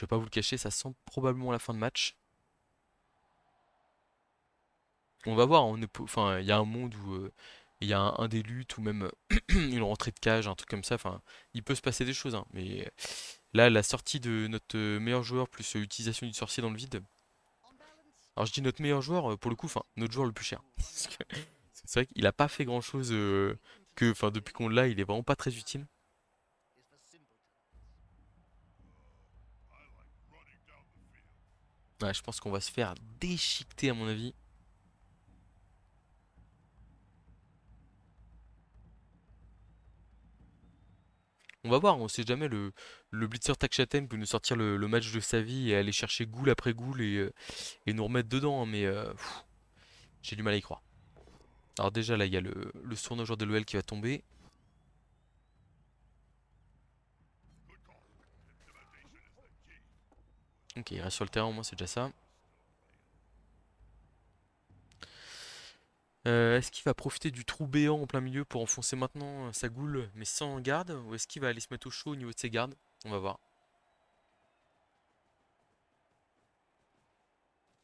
vais pas vous le cacher, ça sent probablement la fin de match. On va voir, enfin, il y a un monde où il y a un des luttes ou même une rentrée de cage, un truc comme ça. Enfin, il peut se passer des choses, hein, mais là, la sortie de notre meilleur joueur plus l'utilisation du sorcier dans le vide. Alors je dis notre meilleur joueur pour le coup, enfin notre joueur le plus cher. Parce que c'est vrai qu'il a pas fait grand chose enfin depuis qu'on l'a, il est vraiment pas très utile. Ouais, je pense qu'on va se faire déchiqueter à mon avis. On va voir, on sait jamais, le Blitzer Takchaten peut nous sortir le match de sa vie et aller chercher goal après goal et nous remettre dedans, hein, mais j'ai du mal à y croire. Alors déjà là, il y a le sournois joueur de l'OL qui va tomber. Ok, il reste sur le terrain, au moins c'est déjà ça. Est-ce qu'il va profiter du trou béant en plein milieu pour enfoncer maintenant sa goule, mais sans garde? Ou est-ce qu'il va aller se mettre au chaud au niveau de ses gardes? On va voir.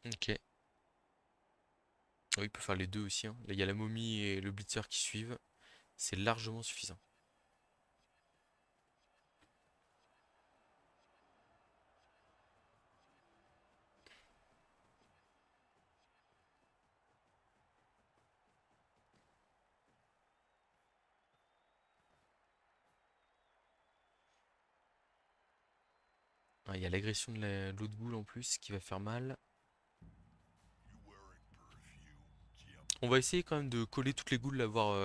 Ok. Oui, il peut faire les deux aussi, hein. Là, il y a la momie et le blitzer qui suivent. C'est largement suffisant. Ah, il y a l'agression de l'autre goule en plus qui va faire mal. On va essayer quand même de coller toutes les goules là, voir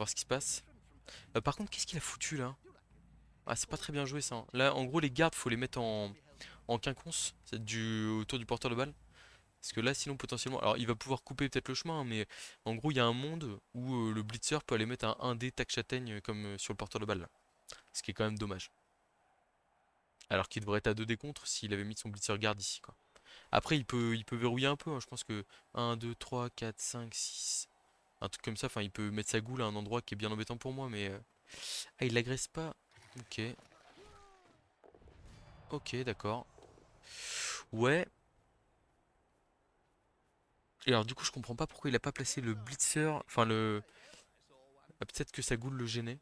ce qui se passe. Par contre, qu'est-ce qu'il a foutu là? Ah, c'est pas très bien joué ça, hein. Là, en gros, les gardes, faut les mettre en quinconce, c'est autour du porteur de balle. Parce que là, sinon, potentiellement. Alors, il va pouvoir couper peut-être le chemin, hein, mais en gros, il y a un monde où le blitzer peut aller mettre un 1D tac châtaigne comme sur le porteur de balle là. Ce qui est quand même dommage. Alors qu'il devrait être à 2D contre s'il avait mis son blitzer garde ici, quoi. Après, il peut verrouiller un peu, hein. Je pense que 1, 2, 3, 4, 5, 6. Un truc comme ça. Enfin, il peut mettre sa goule à un endroit qui est bien embêtant pour moi, mais. Ah, il l'agresse pas. Ok. Ok, d'accord. Ouais. Et alors, du coup, je comprends pas pourquoi il a pas placé le blitzer. Enfin, ah, peut-être que sa goule le gênait.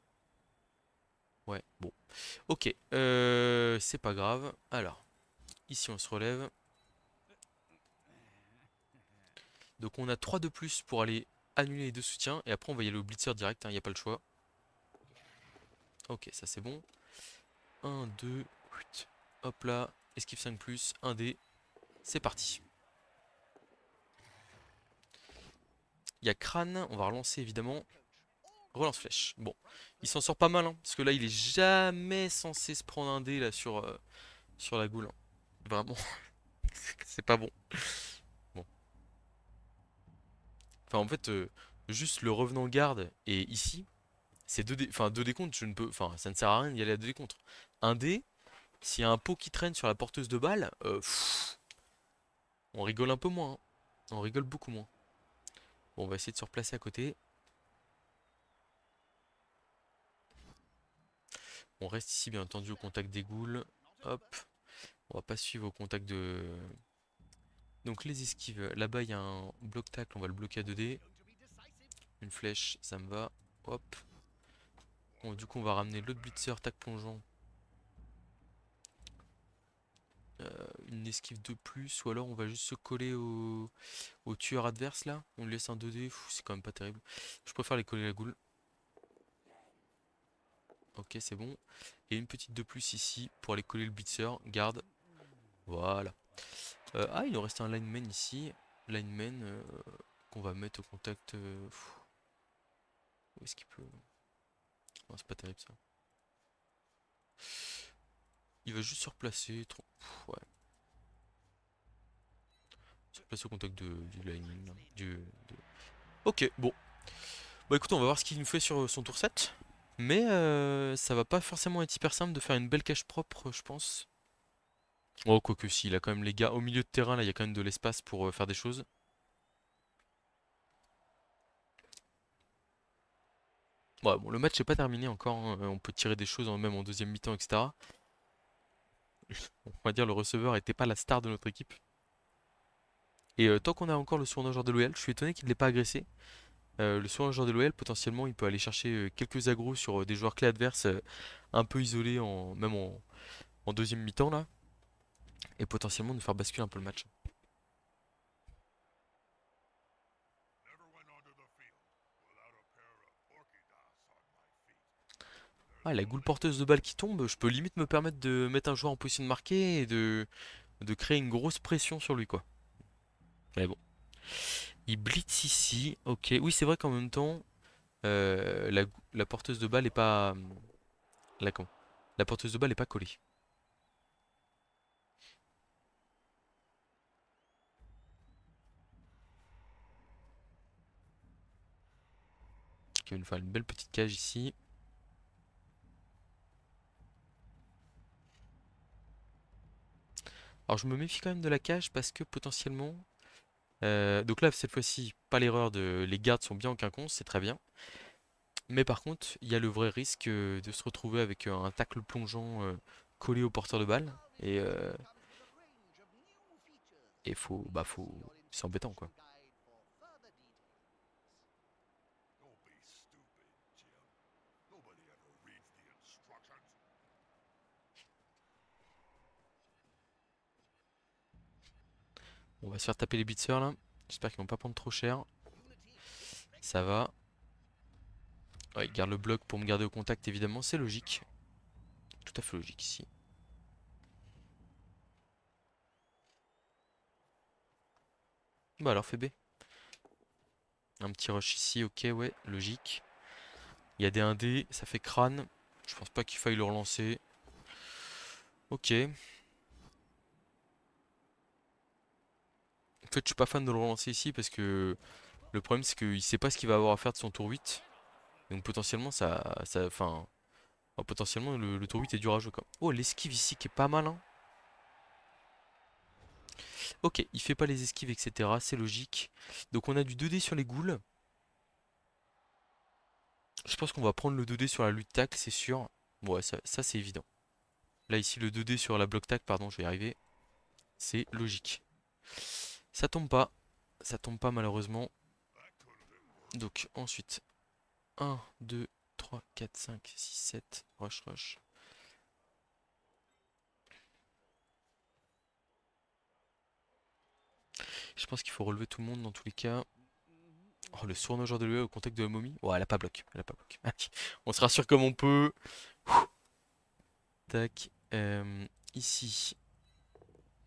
Ouais, bon. Ok, c'est pas grave. Alors, ici on se relève. Donc on a 3 de plus pour aller annuler les deux soutiens. Et après on va y aller au blitzer direct, il n'y a pas le choix. Ok, ça c'est bon. 1, 2, hop là. Esquive 5 plus, 1 D. C'est parti. Il y a crâne, on va relancer évidemment. Relance flèche. Bon, il s'en sort pas mal, hein, parce que là il est jamais censé se prendre un dé là sur la goule, hein. Vraiment, c'est pas bon. Bon. Enfin en fait, juste le revenant garde et ici, c'est 2 dés, enfin 2 dés contre, je ne peux, enfin ça ne sert à rien d'y aller à 2 dés contre. Un dé, s'il y a un pot qui traîne sur la porteuse de balle, on rigole un peu moins, hein. On rigole beaucoup moins. Bon, on va essayer de se replacer à côté. On reste ici bien entendu au contact des ghouls. Hop, on va pas suivre au contact de. Donc les esquives, là-bas il y a un bloc tacle, on va le bloquer à 2 dés. Une flèche, ça me va. Hop. Bon, du coup on va ramener l'autre blitzer, tac plongeant. Une esquive de plus, ou alors on va juste se coller au tueur adverse là. On lui laisse un 2D, c'est quand même pas terrible. Je préfère les coller à la goule. Ok, c'est bon. Et une petite de plus ici pour aller coller le blitzer. Garde. Voilà. Ah, il nous reste un lineman ici. Lineman qu'on va mettre au contact. Où est-ce qu'il peut. Oh, c'est pas terrible ça. Il va juste se replacer. Ouais. Se replacer au contact du lineman. Là. Ok, bon. Bah écoute, on va voir ce qu'il nous fait sur son tour 7. Mais ça va pas forcément être hyper simple de faire une belle cache propre, je pense. Oh, quoique si, il a quand même les gars au milieu de terrain, là, il y a quand même de l'espace pour faire des choses. Ouais, bon, le match n'est pas terminé encore, hein. On peut tirer des choses même en deuxième mi-temps, etc. On va dire le receveur était pas la star de notre équipe. Et tant qu'on a encore le sournois joueur de l'OL, je suis étonné qu'il ne l'ait pas agressé. Le sournois joueur de l'OL, potentiellement, il peut aller chercher quelques agros sur des joueurs clés adverses un peu isolés, même en deuxième mi-temps, là. Et potentiellement nous faire basculer un peu le match. Ah, la goule porteuse de balle qui tombe, je peux limite me permettre de mettre un joueur en position de marquer et de créer une grosse pression sur lui, quoi. Mais bon. Il blitz ici, ok. Oui, c'est vrai qu'en même temps, la porteuse de balle est pas. Comment la porteuse de balle est pas collée. Ok, il va nous faire une belle petite cage ici. Alors je me méfie quand même de la cage parce que potentiellement. Donc là, cette fois-ci, pas l'erreur de. Les gardes sont bien en quinconce, c'est très bien. Mais par contre, il y a le vrai risque de se retrouver avec un tacle plongeant collé au porteur de balle. Et c'est embêtant quoi. On va se faire taper les blitzers là. J'espère qu'ils vont pas prendre trop cher. Ça va. Ouais, il garde le bloc pour me garder au contact évidemment, c'est logique. Tout à fait logique ici. Bah alors fais B. Un petit rush ici, ok, ouais, logique. Il y a des 1D, ça fait crâne. Je pense pas qu'il faille le relancer. Ok. En fait, je suis pas fan de le relancer ici parce que le problème c'est qu'il sait pas ce qu'il va avoir à faire de son tour 8. Donc potentiellement enfin, potentiellement le tour 8 est dur à jouer quoi. Oh, l'esquive ici qui est pas mal hein. Ok, il fait pas les esquives etc. C'est logique. Donc on a du 2D sur les ghouls. Je pense qu'on va prendre le 2D sur la lutte tacle, c'est sûr. Ouais, ça c'est évident. Là ici le 2D sur la block tacle, pardon, je vais y arriver. C'est logique. Ça tombe pas. Ça tombe pas malheureusement. Donc ensuite, 1, 2, 3, 4, 5, 6, 7. Rush, rush. Je pense qu'il faut relever tout le monde dans tous les cas. Oh, le sournois de l'UE au contact de la momie. Ouais, elle a pas bloc. Elle a pas bloc. On se rassure comme on peut. Tac. Ici,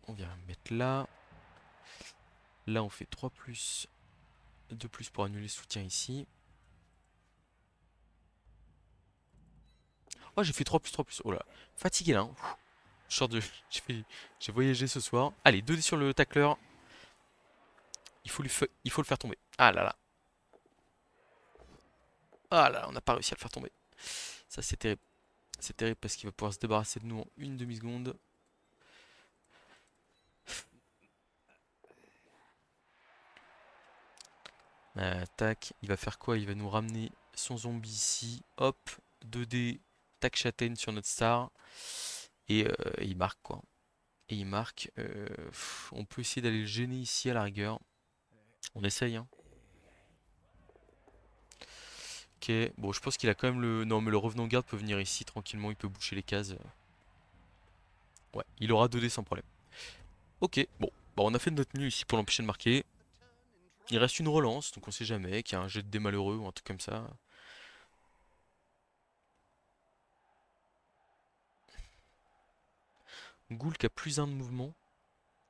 on vient mettre là. Là, on fait 3 plus. 2 plus pour annuler le soutien ici. Oh, j'ai fait 3 plus 3 plus. Oh là. Fatigué là. Hein. Je sors de. J'ai voyagé ce soir. Allez, 2D sur le tacleur. Il faut le faire tomber. Ah là là. Ah là là, on n'a pas réussi à le faire tomber. Ça, c'est terrible. C'est terrible parce qu'il va pouvoir se débarrasser de nous en une demi-seconde. Tac, il va faire quoi? Il va nous ramener son zombie ici. Hop, 2D, tac châtaigne sur notre star. Et il marque quoi. Et il marque. On peut essayer d'aller le gêner ici à la rigueur. On essaye, hein. Ok, bon, je pense qu'il a quand même le. Non, mais le revenant garde peut venir ici tranquillement. Il peut boucher les cases. Ouais, il aura 2D sans problème. Ok, bon. Bon, on a fait de notre mieux ici pour l'empêcher de marquer. Il reste une relance, donc on sait jamais qu'il y a un jet de dés malheureux ou un truc comme ça. Ghoul qui a plus un de mouvement.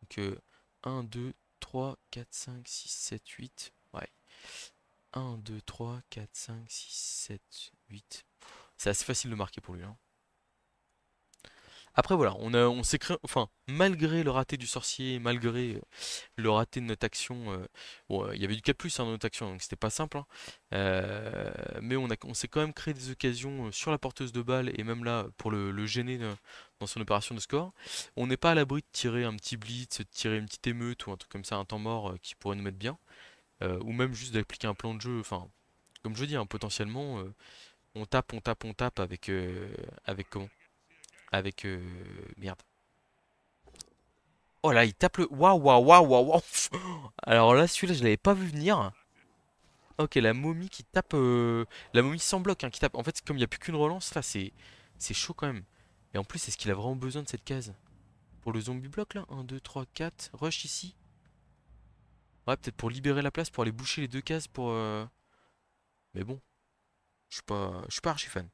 Donc 1, 2, 3, 4, 5, 6, 7, 8. Ouais. 1, 2, 3, 4, 5, 6, 7, 8. C'est assez facile de marquer pour lui, hein. Après voilà, on s'est créé, enfin, malgré le raté du sorcier, malgré le raté de notre action, bon, il y avait du 4+, hein, dans notre action, donc c'était pas simple, hein. Mais on s'est quand même créé des occasions sur la porteuse de balle, et même là, pour le gêner dans son opération de score. On n'est pas à l'abri de tirer un petit blitz, de tirer une petite émeute, ou un truc comme ça, un temps mort qui pourrait nous mettre bien. Ou même juste d'appliquer un plan de jeu, enfin, comme je dis, hein, potentiellement, on tape, on tape, on tape avec comment? Avec merde. Oh là, il tape le. Waouh, waouh, waouh, waouh, waouh. Alors là, celui-là, je l'avais pas vu venir. Ok, la momie qui tape. La momie sans bloc, hein, qui tape. En fait, comme il n'y a plus qu'une relance, là, c'est chaud quand même. Et en plus, est-ce qu'il a vraiment besoin de cette case? Pour le zombie bloc, là? Un, 2, 3, 4. Rush ici. Ouais, peut-être pour libérer la place, pour aller boucher les deux cases pour. Mais bon, je suis pas archi fan.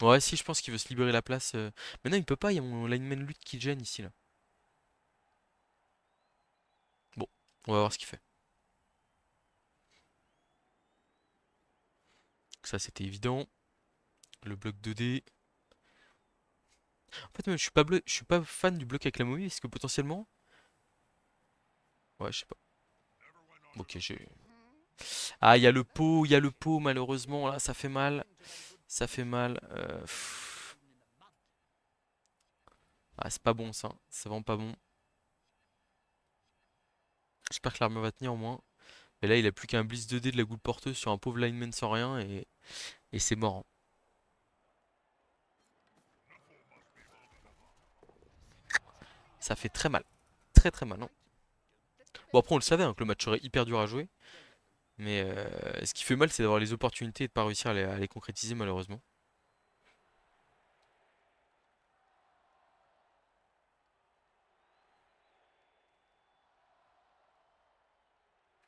Ouais, si, je pense qu'il veut se libérer la place. Mais non, il peut pas, il y a mon lineman lutte qui gêne ici, là. Bon, on va voir ce qu'il fait. Ça, c'était évident. Le bloc 2D. En fait, moi, je suis pas fan du bloc avec la momie, parce que potentiellement. Ouais, je sais pas. Ok, j'ai. Ah, il y a le pot, malheureusement, là, ça fait mal. Ça fait mal. Ah, c'est pas bon ça. C'est vraiment pas bon. J'espère que l'armure va tenir au moins. Et là, il a plus qu'un blitz 2D de la goutte porteuse sur un pauvre lineman sans rien et c'est mort, hein. Ça fait très mal. Très très mal, non? Bon, après, on le savait, hein, que le match serait hyper dur à jouer. Mais ce qui fait mal, c'est d'avoir les opportunités et de pas réussir à les concrétiser, malheureusement.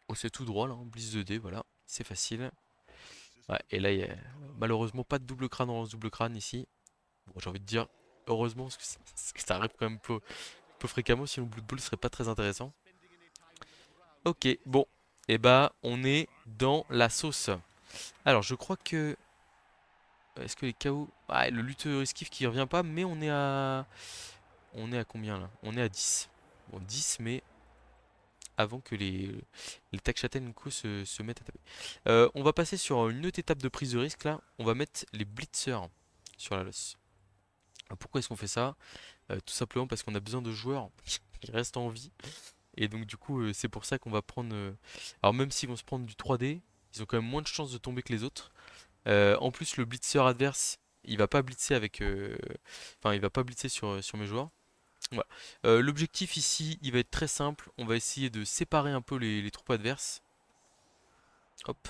Oh, c'est tout droit, là, hein, blitz 2D, voilà. C'est facile. Ouais, et là, il y a malheureusement pas de double crâne dans le double crâne ici. Bon, j'ai envie de dire heureusement, parce que ça arrive quand même peu fréquemment, sinon Blood Bowl serait pas très intéressant. Ok, bon, et bah on est dans la sauce. Alors je crois que. Est-ce que les KO. Ah, le lutteur esquive qui revient pas, mais on est à. On est à combien là? On est à 10. Bon, 10, mais avant que les Takshatan se mettent à taper. On va passer sur une autre étape de prise de risque là. On va mettre les blitzers sur la loss. Pourquoi est-ce qu'on fait ça? Tout simplement parce qu'on a besoin de joueurs qui restent en vie. Et donc du coup, c'est pour ça qu'on va prendre. Alors même s'ils vont se prendre du 3D, ils ont quand même moins de chances de tomber que les autres. En plus, le blitzer adverse, il va pas blitzer avec. Enfin, il va pas blitzer sur mes joueurs. Voilà. L'objectif ici, il va être très simple. On va essayer de séparer un peu les troupes adverses. Hop.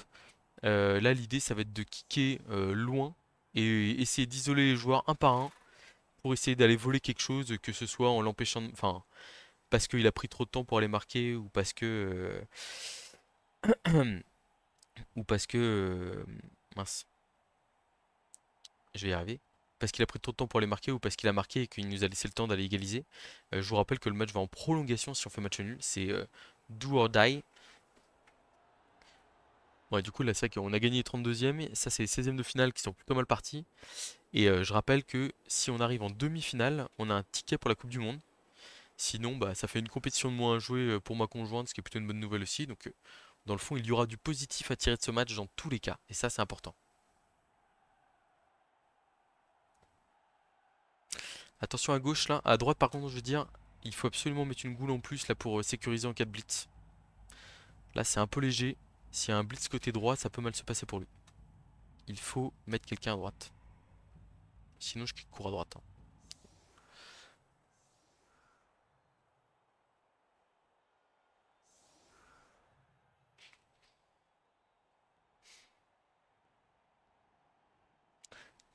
Là, l'idée, ça va être de kicker loin et essayer d'isoler les joueurs un par un pour essayer d'aller voler quelque chose, que ce soit en l'empêchant, enfin, parce qu'il a pris trop de temps pour aller marquer ou parce que, ou parce que, mince, je vais y arriver. Parce qu'il a pris trop de temps pour aller marquer ou parce qu'il a marqué et qu'il nous a laissé le temps d'aller égaliser. Je vous rappelle que le match va en prolongation si on fait match nul. C'est do or die. Ouais, du coup, là, c'est vrai qu'on a gagné 32e. Ça, c'est les 16e de finale qui sont plutôt mal partis. Et je rappelle que si on arrive en demi-finale, on a un ticket pour la Coupe du Monde. Sinon, bah, ça fait une compétition de moins à jouer pour ma conjointe, ce qui est plutôt une bonne nouvelle aussi. Donc, dans le fond, il y aura du positif à tirer de ce match dans tous les cas. Et ça, c'est important. Attention à gauche, là. À droite, par contre, je veux dire, il faut absolument mettre une goule en plus là pour sécuriser en cas de blitz. Là, c'est un peu léger. S'il y a un blitz côté droit, ça peut mal se passer pour lui. Il faut mettre quelqu'un à droite. Sinon, je cours à droite, hein.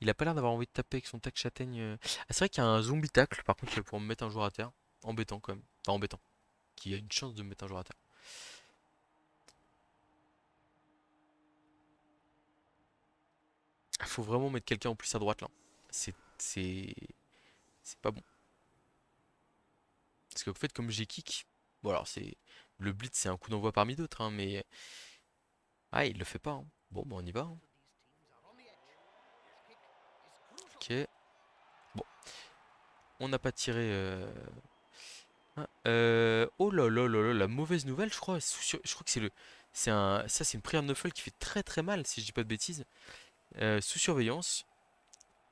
Il a pas l'air d'avoir envie de taper avec son tac châtaigne. Ah, c'est vrai qu'il y a un zombie tacle, par contre, il va pouvoir me mettre un joueur à terre. Embêtant quand même. Enfin, embêtant. Qui a une chance de me mettre un joueur à terre. Il faut vraiment mettre quelqu'un en plus à droite là. C'est C'est pas bon. Parce que, en fait, comme j'ai kick, bon, alors c'est. Le blitz, c'est un coup d'envoi parmi d'autres, hein, mais. Ah, il le fait pas, hein. Bon, bah, on y va, hein. Ok. Bon, on n'a pas tiré. Oh là là là là, la mauvaise nouvelle, je crois. Je crois que c'est le. Ça, c'est une prière de Nuffle qui fait très très mal, si je dis pas de bêtises. Sous surveillance.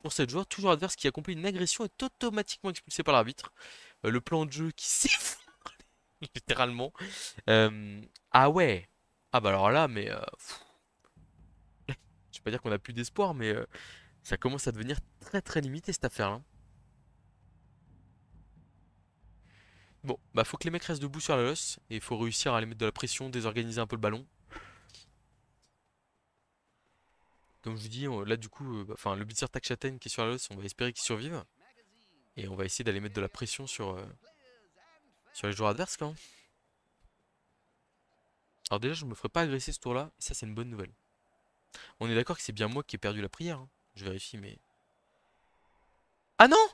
Pour cette joueur, toujours adverse qui accomplit une agression est automatiquement expulsé par l'arbitre. Le plan de jeu qui s'effondre littéralement. Ah ouais. Ah bah alors là, mais je vais pas dire qu'on a plus d'espoir, mais ça commence à devenir très très limité cette affaire-là. Bon, bah faut que les mecs restent debout sur la losse et il faut réussir à les mettre de la pression, désorganiser un peu le ballon. Comme je vous dis, là du coup, enfin le blitzer Tac Châtaigne qui est sur la losse, on va espérer qu'il survive. Et on va essayer d'aller mettre de la pression sur les joueurs adverses quand même. Alors déjà, je me ferai pas agresser ce tour-là, et ça c'est une bonne nouvelle. On est d'accord que c'est bien moi qui ai perdu la prière, hein. Je vérifie, mais... Ah non!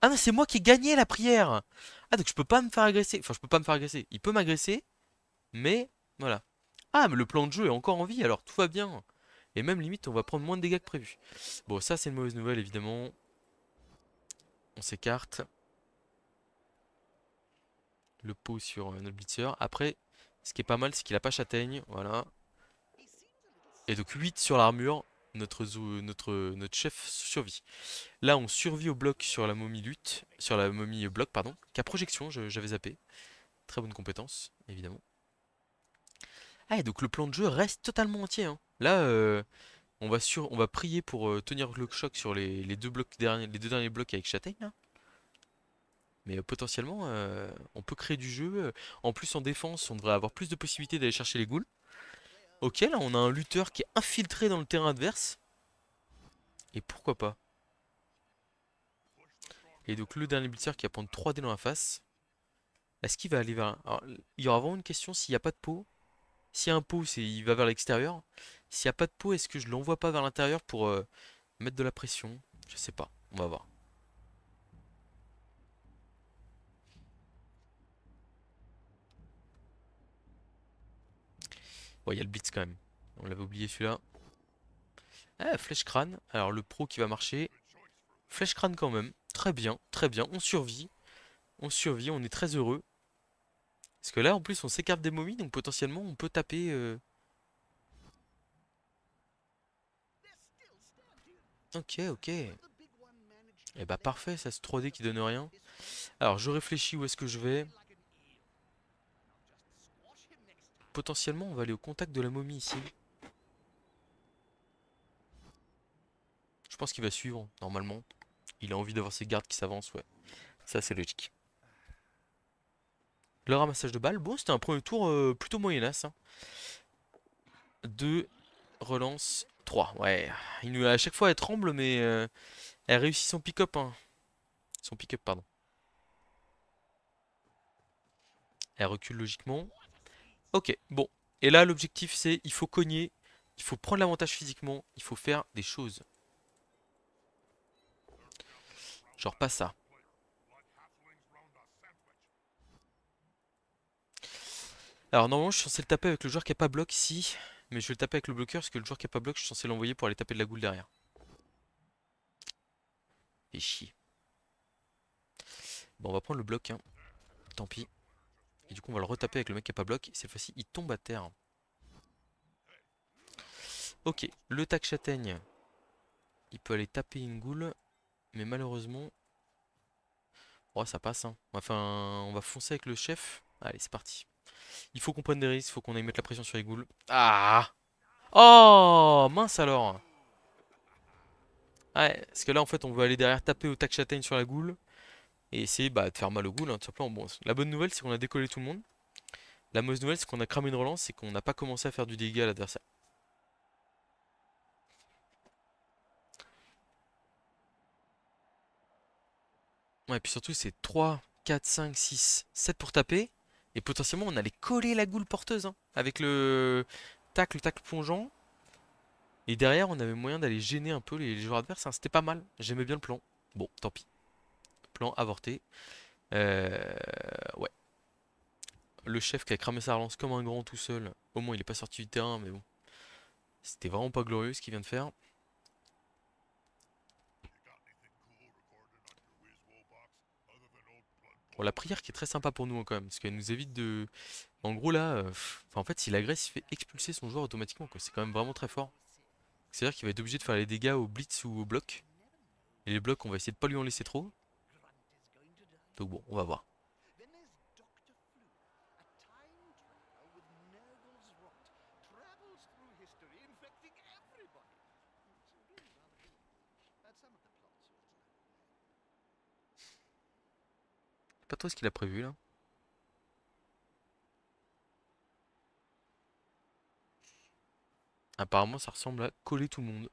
Ah non, c'est moi qui ai gagné la prière! Ah donc je peux pas me faire agresser. Enfin, je peux pas me faire agresser. Il peut m'agresser, mais... Voilà. Ah, mais le plan de jeu est encore en vie, alors tout va bien. Et même limite, on va prendre moins de dégâts que prévu. Bon, ça c'est une mauvaise nouvelle, évidemment. On s'écarte. Le pot sur notre blitzer. Après, ce qui est pas mal, c'est qu'il a pas châtaigne. Voilà. Et donc 8 sur l'armure. Notre chef survit. Là, on survit au bloc sur la momie lutte. Sur la momie bloc, pardon. Qu'à projection, j'avais zappé. Très bonne compétence, évidemment. Ah, et donc le plan de jeu reste totalement entier, hein. Là, on va prier pour tenir le choc sur les deux blocs derniers, les deux derniers blocs avec châtaigne, là. Mais potentiellement, on peut créer du jeu. En plus, en défense, on devrait avoir plus de possibilités d'aller chercher les ghouls. Ok, là, on a un lutteur qui est infiltré dans le terrain adverse. Et pourquoi pas? Et donc, le dernier blitzer qui va prendre 3 dés dans la face. Est-ce qu'il va aller vers... Alors, il y aura vraiment une question s'il n'y a pas de pot. S'il y a un pot, il va vers l'extérieur. S'il n'y a pas de pot, est-ce que je l'envoie pas vers l'intérieur pour mettre de la pression? Je sais pas, on va voir. Bon, il y a le blitz quand même. On l'avait oublié celui-là. Ah, flèche crâne. Alors, le pro qui va marcher. Flèche crâne quand même. Très bien, très bien. On survit. On survit, on est très heureux. Parce que là, en plus, on s'écarte des momies, donc potentiellement, on peut taper... Ok, ok. Eh bah parfait, ça c'est 3D qui donne rien. Alors, je réfléchis où est-ce que je vais. Potentiellement, on va aller au contact de la momie ici. Je pense qu'il va suivre, normalement. Il a envie d'avoir ses gardes qui s'avancent, ouais. Ça, c'est logique. Le ramassage de balles, bon, c'était un premier tour plutôt moyenasse, hein. 2, relance, 3. Ouais, à chaque fois, elle tremble, mais elle réussit son pick-up, hein. Son pick-up, pardon. Elle recule logiquement. Ok, bon. Et là, l'objectif, c'est il faut cogner, il faut prendre l'avantage physiquement, il faut faire des choses. Genre pas ça. Alors normalement, je suis censé le taper avec le joueur qui a pas bloc ici. Mais je vais le taper avec le bloqueur parce que le joueur qui a pas bloc, je suis censé l'envoyer pour aller taper de la goule derrière. Et chier. Bon, on va prendre le bloc, hein. Tant pis. Et du coup, on va le retaper avec le mec qui a pas bloc. Et cette fois-ci, il tombe à terre. Ok, le tac châtaigne. Il peut aller taper une goule. Mais malheureusement... Oh, ça passe, hein. Enfin, on va foncer avec le chef. Allez, c'est parti. Il faut qu'on prenne des risques, il faut qu'on aille mettre la pression sur les ghouls. Ah! Oh! Mince alors! Ouais, parce que là, en fait, on veut aller derrière taper au tac châtaigne sur la goule. Et essayer de faire mal au ghoul, hein, tout simplement. Bon, la bonne nouvelle, c'est qu'on a décollé tout le monde. La mauvaise nouvelle, c'est qu'on a cramé une relance et qu'on n'a pas commencé à faire du dégât à l'adversaire. Ouais, et puis surtout, c'est 3, 4, 5, 6, 7 pour taper. Et potentiellement, on allait coller la goule porteuse, hein, avec le tacle plongeant. Et derrière, on avait moyen d'aller gêner un peu les joueurs adverses, hein. C'était pas mal. J'aimais bien le plan. Bon, tant pis. Plan avorté. Euh, ouais. Le chef qui a cramé sa relance comme un grand tout seul. Au moins, il est pas sorti du terrain, mais bon. C'était vraiment pas glorieux ce qu'il vient de faire. Bon, la prière qui est très sympa pour nous hein, quand même, parce qu'elle nous évite de. En gros là, en fait, s'il agresse, il fait expulser son joueur automatiquement, quoi. C'est quand même vraiment très fort. C'est-à-dire qu'il va être obligé de faire les dégâts au blitz ou au bloc. Et les blocs, on va essayer de pas lui en laisser trop. Donc bon, on va voir. Pas trop ce qu'il a prévu là. Apparemment, ça ressemble à coller tout le monde.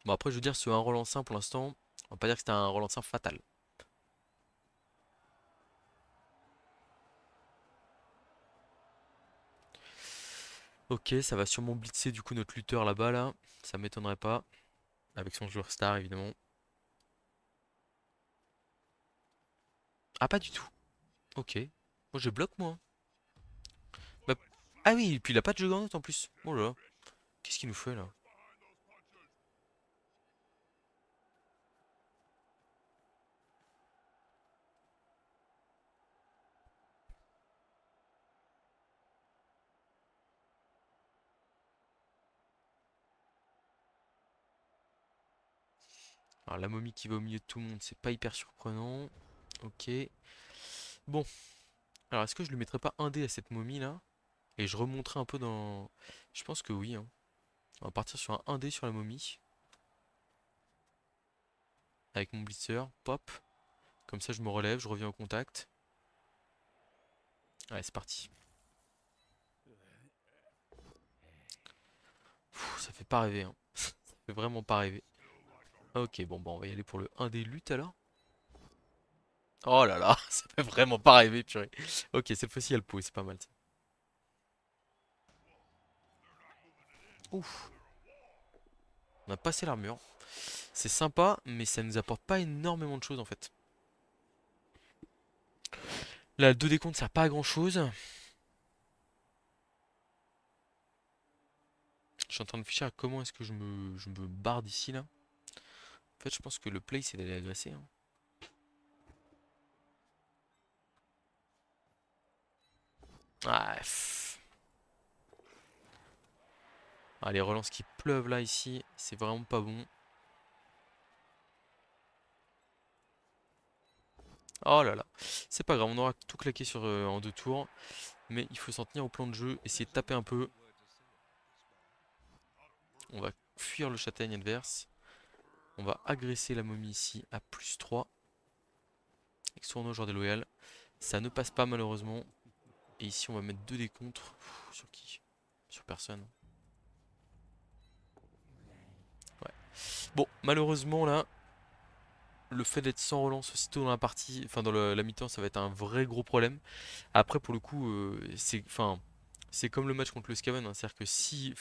Bon, après, je veux dire, sur un relancin pour l'instant, on va pas dire que c'était un relancin fatal. Ok, ça va sûrement blitzer du coup notre lutteur là-bas là. Ça m'étonnerait pas. Avec son joueur star évidemment. Ah, pas du tout. Ok. Moi, je bloque moi. Bah, ah oui, et puis il a pas de juggernaut en plus. Oh là là. Qu'est-ce qu'il nous fait là? Alors la momie qui va au milieu de tout le monde, c'est pas hyper surprenant. Ok. Bon. Alors est-ce que je lui mettrais pas un dé à cette momie là? Et je remonterai un peu dans. Je pense que oui, hein. On va partir sur un 1 dé sur la momie. Avec mon blitzer. Pop. Comme ça je me relève, je reviens au contact. Allez, c'est parti. Ça fait pas rêver, hein. Ça fait vraiment pas rêver. Ok, bon, bah on va y aller pour le 1 dé lutte alors. Oh là là, ça fait vraiment pas rêver, purée. Ok, cette fois-ci, elle pose, c'est pas mal ça. Ouf, on a passé l'armure. C'est sympa, mais ça nous apporte pas énormément de choses en fait. Là, le 2 décompte sert pas à grand chose. Je suis en train de réfléchir à comment est-ce que je me barre d'ici là. En fait, je pense que le play c'est d'aller agresser, hein. Ah, ah, les relances qui pleuvent là ici, c'est vraiment pas bon. Oh là là, c'est pas grave, on aura tout claqué en 2 tours. Mais il faut s'en tenir au plan de jeu, essayer de taper un peu. On va fuir le châtaigne adverse. On va agresser la momie ici à +3. Avec Sournois, joueur déloyal. Ça ne passe pas malheureusement. Et ici on va mettre 2 décontres. Sur qui? Sur personne. Ouais. Bon, malheureusement là, le fait d'être sans relance aussitôt dans la partie, enfin dans la mi-temps, ça va être un vrai gros problème. Après pour le coup, c'est comme le match contre le Scaven, hein. C'est-à-dire que si,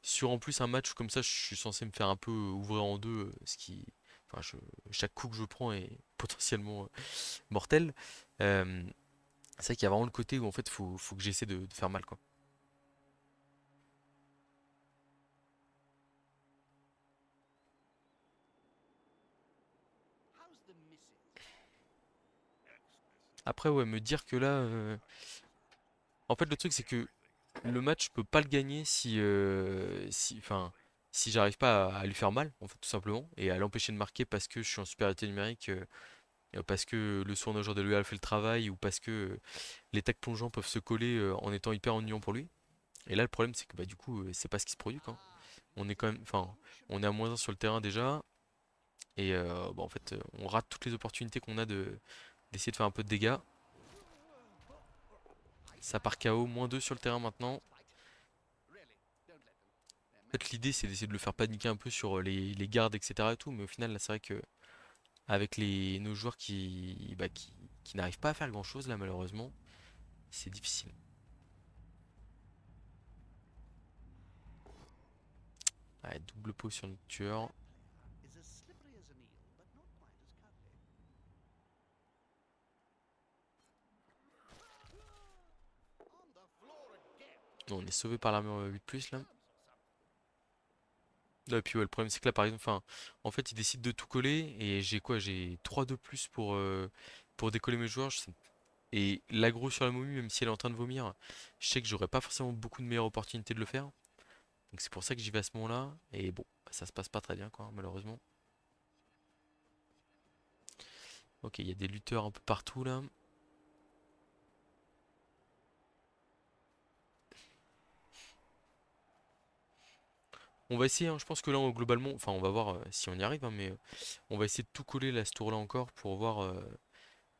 sur en plus un match comme ça, je suis censé me faire un peu ouvrir en deux, ce qui, enfin, chaque coup que je prends est potentiellement mortel. Euh, c'est vrai qu'il y a vraiment le côté où en fait faut que j'essaie de faire mal quoi. Après ouais, me dire que là, en fait le truc c'est que le match je peux pas le gagner si j'arrive pas à lui faire mal en fait tout simplement et à l'empêcher de marquer parce que je suis en supériorité numérique. Parce que le sournois joueur de l'UA fait le travail ou parce que les tacs plongeants peuvent se coller en étant hyper ennuyants pour lui. Et là, le problème, c'est que bah, du coup, c'est pas ce qui se produit quoi. On est quand même, on est à -1 sur le terrain déjà. Et bah, en fait, on rate toutes les opportunités qu'on a d'essayer de faire un peu de dégâts. Ça part KO, -2 sur le terrain maintenant. En fait, l'idée, c'est d'essayer de le faire paniquer un peu sur les gardes, etc. et tout. Mais au final, là, c'est vrai que avec nos joueurs qui n'arrivent pas à faire grand-chose, là, malheureusement, c'est difficile. Ouais, double pot sur notre tueur. Bon, on est sauvé par l'armure 8+, là. Et puis ouais, le problème c'est que là par exemple, enfin, en fait il décide de tout coller et j'ai quoi? J'ai 3 de plus pour décoller mes joueurs. Et l'aggro sur la momie, même si elle est en train de vomir, je sais que j'aurais pas forcément beaucoup de meilleures opportunités de le faire. Donc c'est pour ça que j'y vais à ce moment-là. Et bon, ça se passe pas très bien quoi, malheureusement. Ok, il y a des lutteurs un peu partout là. On va essayer, hein, je pense que là globalement, enfin on va voir si on y arrive, hein, mais on va essayer de tout coller là ce tour là encore pour voir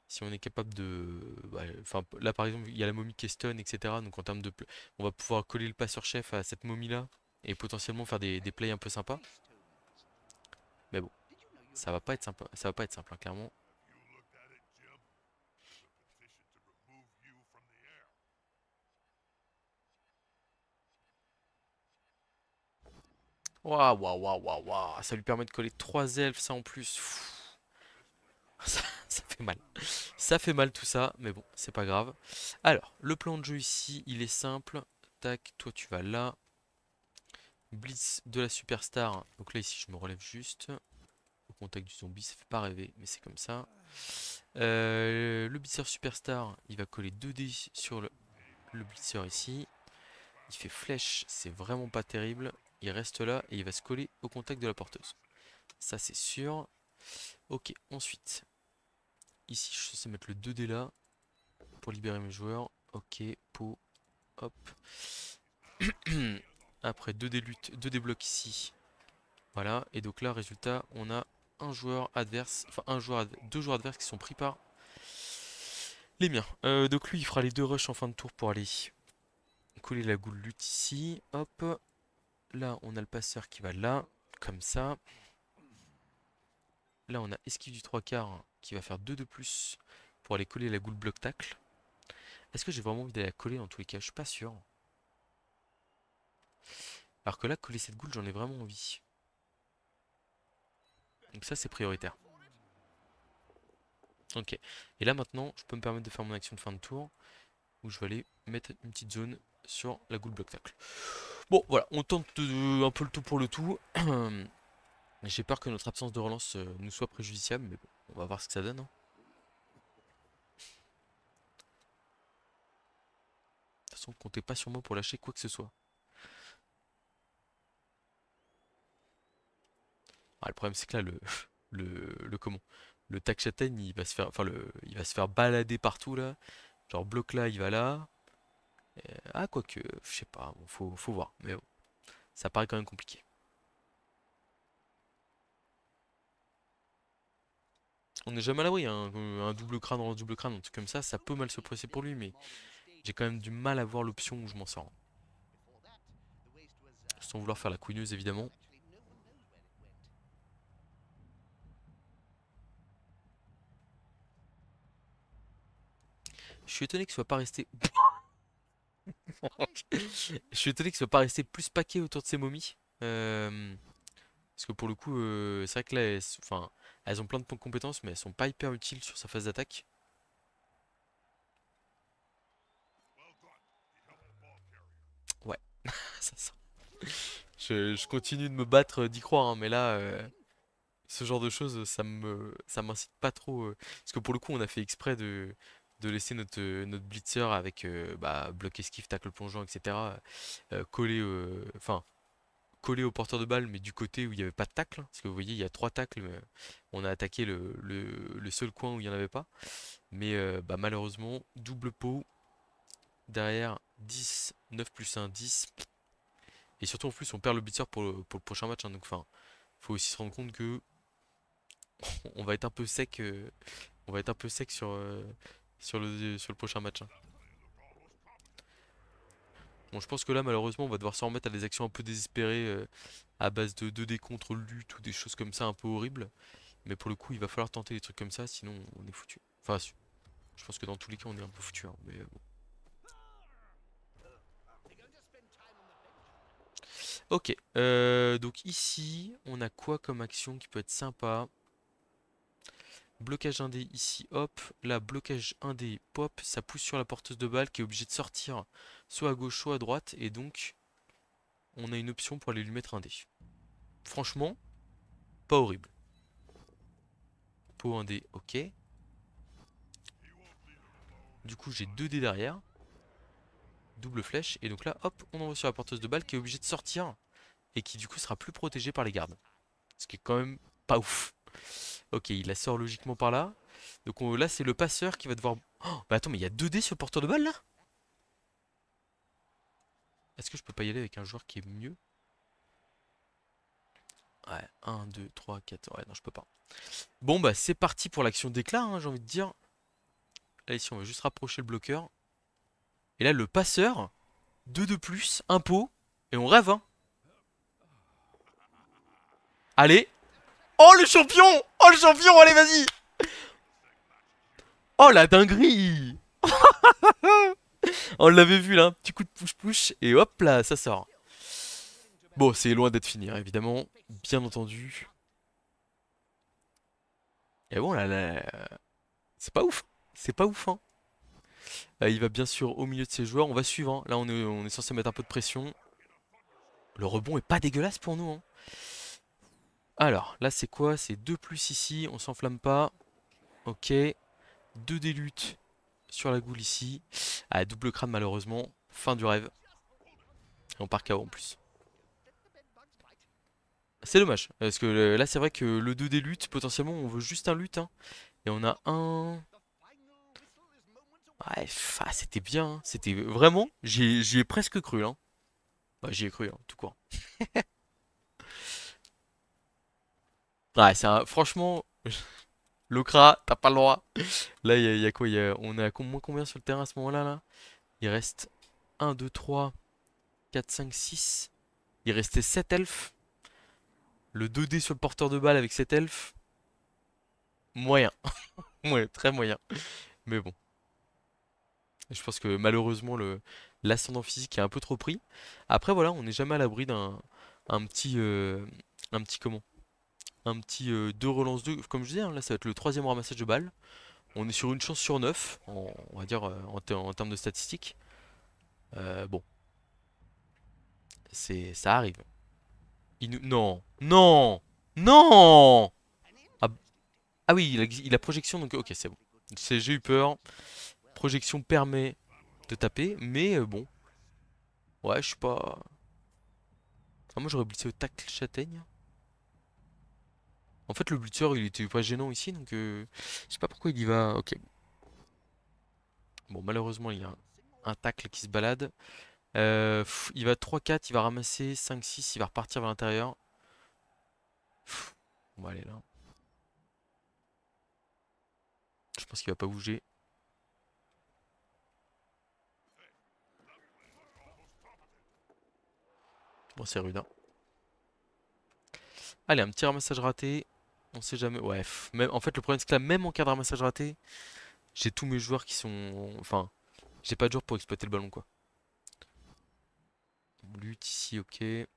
si on est capable de... Enfin là par exemple il y a la momie qui est stun etc. Donc en termes de... On va pouvoir coller le passeur chef à cette momie là et potentiellement faire des plays un peu sympas. Mais bon, ça va pas être sympa, ça va pas être simple hein, clairement. Waouh, waouh, waouh, waouh, waouh. Ça lui permet de coller 3 elfes, ça en plus. Ça fait mal. Ça fait mal tout ça, mais bon, c'est pas grave. Alors, le plan de jeu ici, il est simple. Tac, toi tu vas là. Blitz de la superstar. Donc là ici, je me relève juste. Au contact du zombie, ça fait pas rêver, mais c'est comme ça. Le blitzer superstar, il va coller 2 dés sur le blitzer ici. Il fait flèche, c'est vraiment pas terrible. Il reste là et il va se coller au contact de la porteuse. Ça c'est sûr. Ok, ensuite, ici je suis censé mettre le 2D là pour libérer mes joueurs. Ok, pot, hop. Après 2D lutte, 2D blocs ici. Voilà, et donc là, résultat, on a un joueur adverse, enfin deux joueurs adverses qui sont pris par les miens. Donc lui, il fera les 2 rushs en fin de tour pour aller coller la goule lutte ici. Hop, là, on a le passeur qui va là, comme ça. Là, on a esquive du 3/4 qui va faire 2 de plus pour aller coller la goule bloc tacle. Est-ce que j'ai vraiment envie d'aller la coller dans tous les cas? Je suis pas sûr. Alors que là, coller cette goule, j'en ai vraiment envie. Donc ça, c'est prioritaire. Ok. Et là, maintenant, je peux me permettre de faire mon action de fin de tour où je vais aller mettre une petite zone sur la goule bloc tacle. Bon, voilà, on tente un peu le tout pour le tout. J'ai peur que notre absence de relance nous soit préjudiciable, mais bon, on va voir ce que ça donne, hein. De toute façon, comptez pas sur moi pour lâcher quoi que ce soit. Ah, le problème, c'est que là, comment? Le tac châtaigne, il va se faire, enfin, il va se faire balader partout là. Genre, bloc là, il va là. Ah, quoique, je sais pas, bon, faut voir. Mais bon, ça paraît quand même compliqué. On n'est jamais à l'abri, hein. Un double crâne dans un double crâne, un truc comme ça peut mal se presser pour lui, mais j'ai quand même du mal à voir l'option où je m'en sors. Sans vouloir faire la couineuse, évidemment. Je suis étonné qu'il soit pas resté. Je suis étonné qu'il soit pas resté plus paquet autour de ces momies. Parce que pour le coup, c'est vrai que là, enfin, elles ont plein de points de compétences, mais elles sont pas hyper utiles sur sa phase d'attaque. Ouais, ça sent. Je continue de me battre, d'y croire, hein, mais là, ce genre de choses, ça m'incite pas trop. Parce que pour le coup, on a fait exprès de laisser notre blitzer avec bloc esquive, tacle plongeant, etc. Collé, enfin, collé au porteur de balle, mais du côté où il n'y avait pas de tacle, hein. Parce que vous voyez, il y a 3 tacles, mais on a attaqué le seul coin où il n'y en avait pas. Mais malheureusement, double pot, derrière 10, 9 plus 1, 10. Et surtout, en plus, on perd le blitzer pour le prochain match, hein. Donc, enfin, faut aussi se rendre compte que on va être un peu sec, on va être un peu sec sur le prochain match, hein. Bon, je pense que là, malheureusement, on va devoir s'en remettre à des actions un peu désespérées à base de 2D contre lutte ou des choses comme ça un peu horribles. Mais pour le coup, il va falloir tenter des trucs comme ça, sinon on est foutu. Enfin, je pense que dans tous les cas, on est un peu foutu, hein, mais bon. Ok, donc ici, on a quoi comme action qui peut être sympa? Blocage 1D ici, hop. Là, blocage 1D, pop. Ça pousse sur la porteuse de balle qui est obligée de sortir soit à gauche, soit à droite. Et donc, on a une option pour aller lui mettre un dé. Franchement, pas horrible. Pot 1D, ok. Du coup, j'ai 2 dés derrière. Double flèche. Et donc là, hop, on envoie sur la porteuse de balle qui est obligée de sortir. Et qui du coup sera plus protégée par les gardes. Ce qui est quand même pas ouf. Ok, il la sort logiquement par là. Donc là, c'est le passeur qui va devoir... Oh, bah attends, mais il y a 2 dés sur le porteur de balle là? Est-ce que je peux pas y aller avec un joueur qui est mieux? Ouais, 1, 2, 3, 4... Ouais, non, je peux pas. Bon, bah c'est parti pour l'action d'éclat, hein, j'ai envie de dire. Là, ici, on va juste rapprocher le bloqueur. Et là, le passeur, 2 de plus, un pot. Et on rêve, hein. Allez. Oh, le champion! Oh, le champion! Allez, vas-y! Oh, la dinguerie! On l'avait vu là, un petit coup de push-push. Et hop là, ça sort. Bon, c'est loin d'être fini, hein, évidemment. Bien entendu. Et bon, là, c'est pas ouf. C'est pas ouf, hein. Il va bien sûr au milieu de ses joueurs. On va suivre, hein. Là, on est censé mettre un peu de pression. Le rebond est pas dégueulasse pour nous, hein. Alors, là, c'est quoi? C'est 2 plus ici. On s'enflamme pas. Ok. 2 des luttes sur la goule ici. Ah, double crâne, malheureusement. Fin du rêve. Et on part KO en plus. C'est dommage. Parce que là, c'est vrai que le 2 des luttes, potentiellement, on veut juste un lutte, hein. Et on a un... Ouais, c'était bien, hein. C'était vraiment, j'y ai presque cru, hein. Bah, j'y ai cru, hein, tout court. Ouais, franchement, Locra, t'as pas le droit. Là, il y a quoi? On est à moins combien sur le terrain à ce moment-là, là? Il reste 1, 2, 3, 4, 5, 6. Il restait 7 elfes. Le 2D sur le porteur de balle avec 7 elfes. Moyen. Ouais, très moyen. Mais bon. Je pense que malheureusement, l'ascendant physique est un peu trop pris. Après, voilà, on n'est jamais à l'abri d'un un petit, un petit comment? Un petit 2 relances 2. Comme je disais, hein, là, ça va être le troisième ramassage de balles. On est sur une chance sur 9, on va dire, en termes de statistiques. Bon, ça arrive. Non, non, non! Ah, ah oui, il a projection, donc ok, c'est bon. J'ai eu peur. Projection permet de taper, mais bon. Ouais, je suis pas... Ah, moi, j'aurais blitz au tacle châtaigne. En fait, le blitzer, il était pas gênant ici, donc je sais pas pourquoi il y va. Ok. Bon, malheureusement, il y a un tacle qui se balade. Il va 3-4, il va ramasser 5-6, il va repartir vers l'intérieur. On va aller là. Je pense qu'il va pas bouger. Bon, c'est rude, hein. Allez, un petit ramassage raté. On sait jamais. Ouais, même, en fait, le problème, c'est que là, même en cas de ramassage raté, j'ai tous mes joueurs qui sont. Enfin, j'ai pas de joueurs pour exploiter le ballon, quoi. Lutte ici, ok. Elle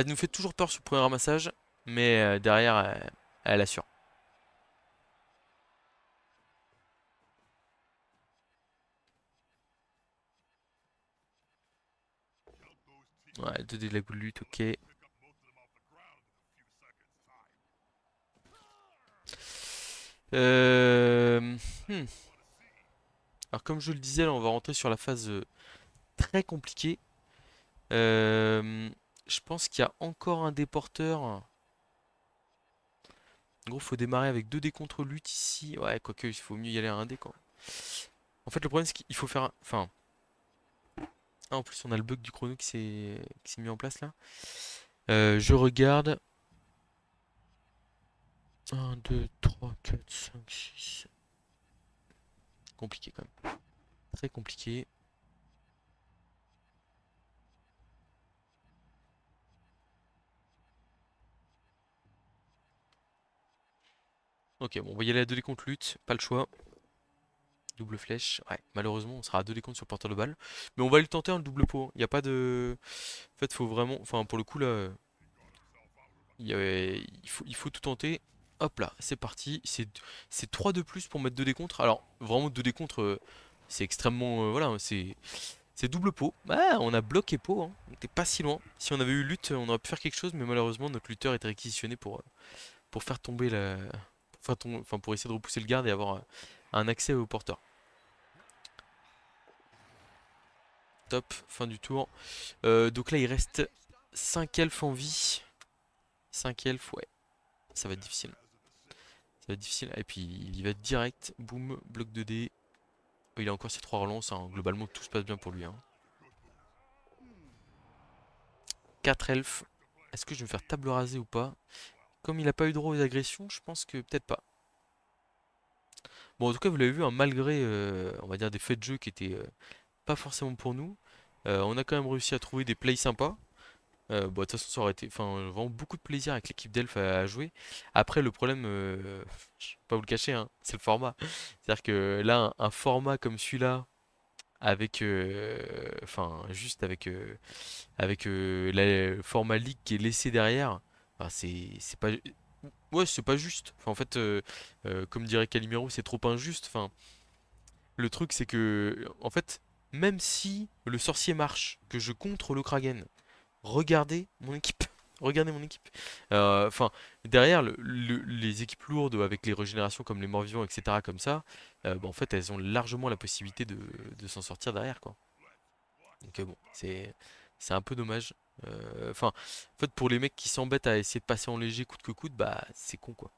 nous fait toujours peur sur le premier ramassage, mais derrière, elle assure. Ouais, 2 dés de la goule lutte, ok. Euh... hmm. Alors comme je le disais, là on va rentrer sur la phase très compliquée. Euh, Je pense qu'il y a encore un déporteur. En gros, faut démarrer avec 2 dés contre lutte ici. Ouais, quoique, il faut mieux y aller à un dé quoi. En fait, le problème c'est qu'il faut faire... Enfin... Ah, en plus, on a le bug du chrono qui s'est mis en place là. Je regarde. 1, 2, 3, 4, 5, 6. Compliqué quand même. Très compliqué. Ok, bon, on va y aller à 2 décompte lutte, pas le choix. Double flèche, ouais, malheureusement on sera à 2 décomptes sur le porteur de balle. Mais on va le tenter, hein, le double pot. Il n'y a pas de. En fait, faut vraiment. Enfin, pour le coup, là, il faut tout tenter. Hop là, c'est parti. C'est 3 de plus pour mettre 2 décomptes. Alors, vraiment 2 décomptes, c'est extrêmement. Voilà, hein, c'est double pot. Ah, on a bloqué pot, hein. On était pas si loin. Si on avait eu lutte, on aurait pu faire quelque chose, mais malheureusement, notre lutteur était réquisitionné pour faire tomber la. Enfin, pour essayer de repousser le garde et avoir un accès au porteur. Top, fin du tour. Donc là, il reste 5 elfes en vie. 5 elfes, ouais. Ça va être difficile. Ça va être difficile. Et puis, il y va direct. Boum, bloc 2D. Il a encore ses 3 relances, hein. Globalement, tout se passe bien pour lui, hein. 4 elfes. Est-ce que je vais me faire table rasée ou pas? Comme il n'a pas eu droit aux agressions, je pense que peut-être pas. Bon, en tout cas, vous l'avez vu, hein, malgré, on va dire, des faits de jeu qui étaient pas forcément pour nous, on a quand même réussi à trouver des plays sympas. Bon, de toute façon, ça aurait été vraiment beaucoup de plaisir avec l'équipe d'Elf à jouer. Après, le problème, je vais pas vous le cacher, hein, c'est le format. C'est-à-dire que là, un format comme celui-là, avec, enfin, juste avec le format league qui est laissé derrière, enfin, c'est pas, ouais, c'est pas juste. Enfin, en fait, comme dirait Calimero, c'est trop injuste. Enfin, le truc, c'est que, en fait, même si le sorcier marche, que je contre le Kragen, regardez mon équipe. Regardez mon équipe. Enfin, derrière, les équipes lourdes avec les régénérations comme les morts-vivants, etc., comme ça, bah, en fait, elles ont largement la possibilité de s'en sortir derrière, quoi. Donc, bon, c'est un peu dommage. Enfin, en fait, pour les mecs qui s'embêtent à essayer de passer en léger coûte que coûte, bah, c'est con, quoi.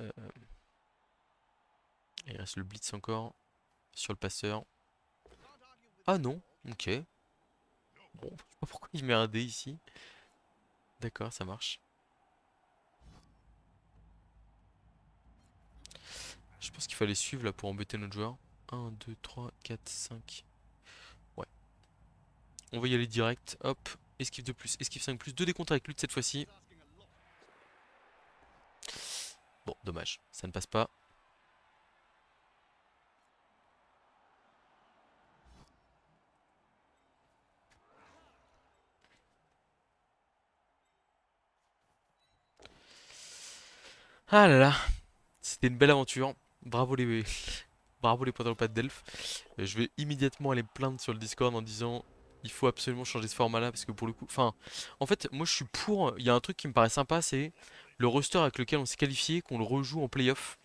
Euh, il reste le blitz encore sur le passeur. Ah non, ok. Bon, je sais pas pourquoi il met un dé ici. D'accord, ça marche. Je pense qu'il fallait suivre là pour embêter notre joueur. 1, 2, 3, 4, 5. Ouais. On va y aller direct. Hop. Esquive de plus. Esquive 5 plus. 2 décomptes avec lutte cette fois-ci. Bon, dommage. Ça ne passe pas. Ah là là. C'était une belle aventure. Bravo les, bravo les points de d'elfe. Je vais immédiatement aller me plaindre sur le Discord en disant il faut absolument changer ce format-là parce que pour le coup, enfin, en fait, moi je suis pour. Il y a un truc qui me paraît sympa, c'est le roster avec lequel on s'est qualifié, qu'on le rejoue en playoff.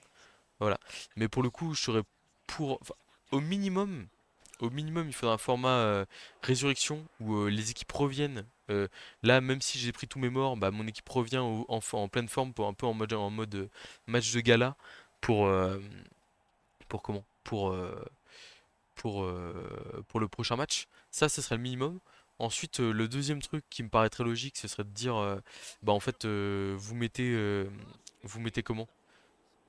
Voilà. Mais pour le coup, je serais pour. Enfin, au minimum, au minimum, il faudra un format résurrection où les équipes reviennent. Là, même si j'ai pris tous mes morts, bah, mon équipe revient en pleine forme pour un peu en mode match de gala pour pour comment? Pour le prochain match. Ça, ce serait le minimum. Ensuite, le deuxième truc qui me paraît très logique, ce serait de dire, bah en fait, vous mettez comment?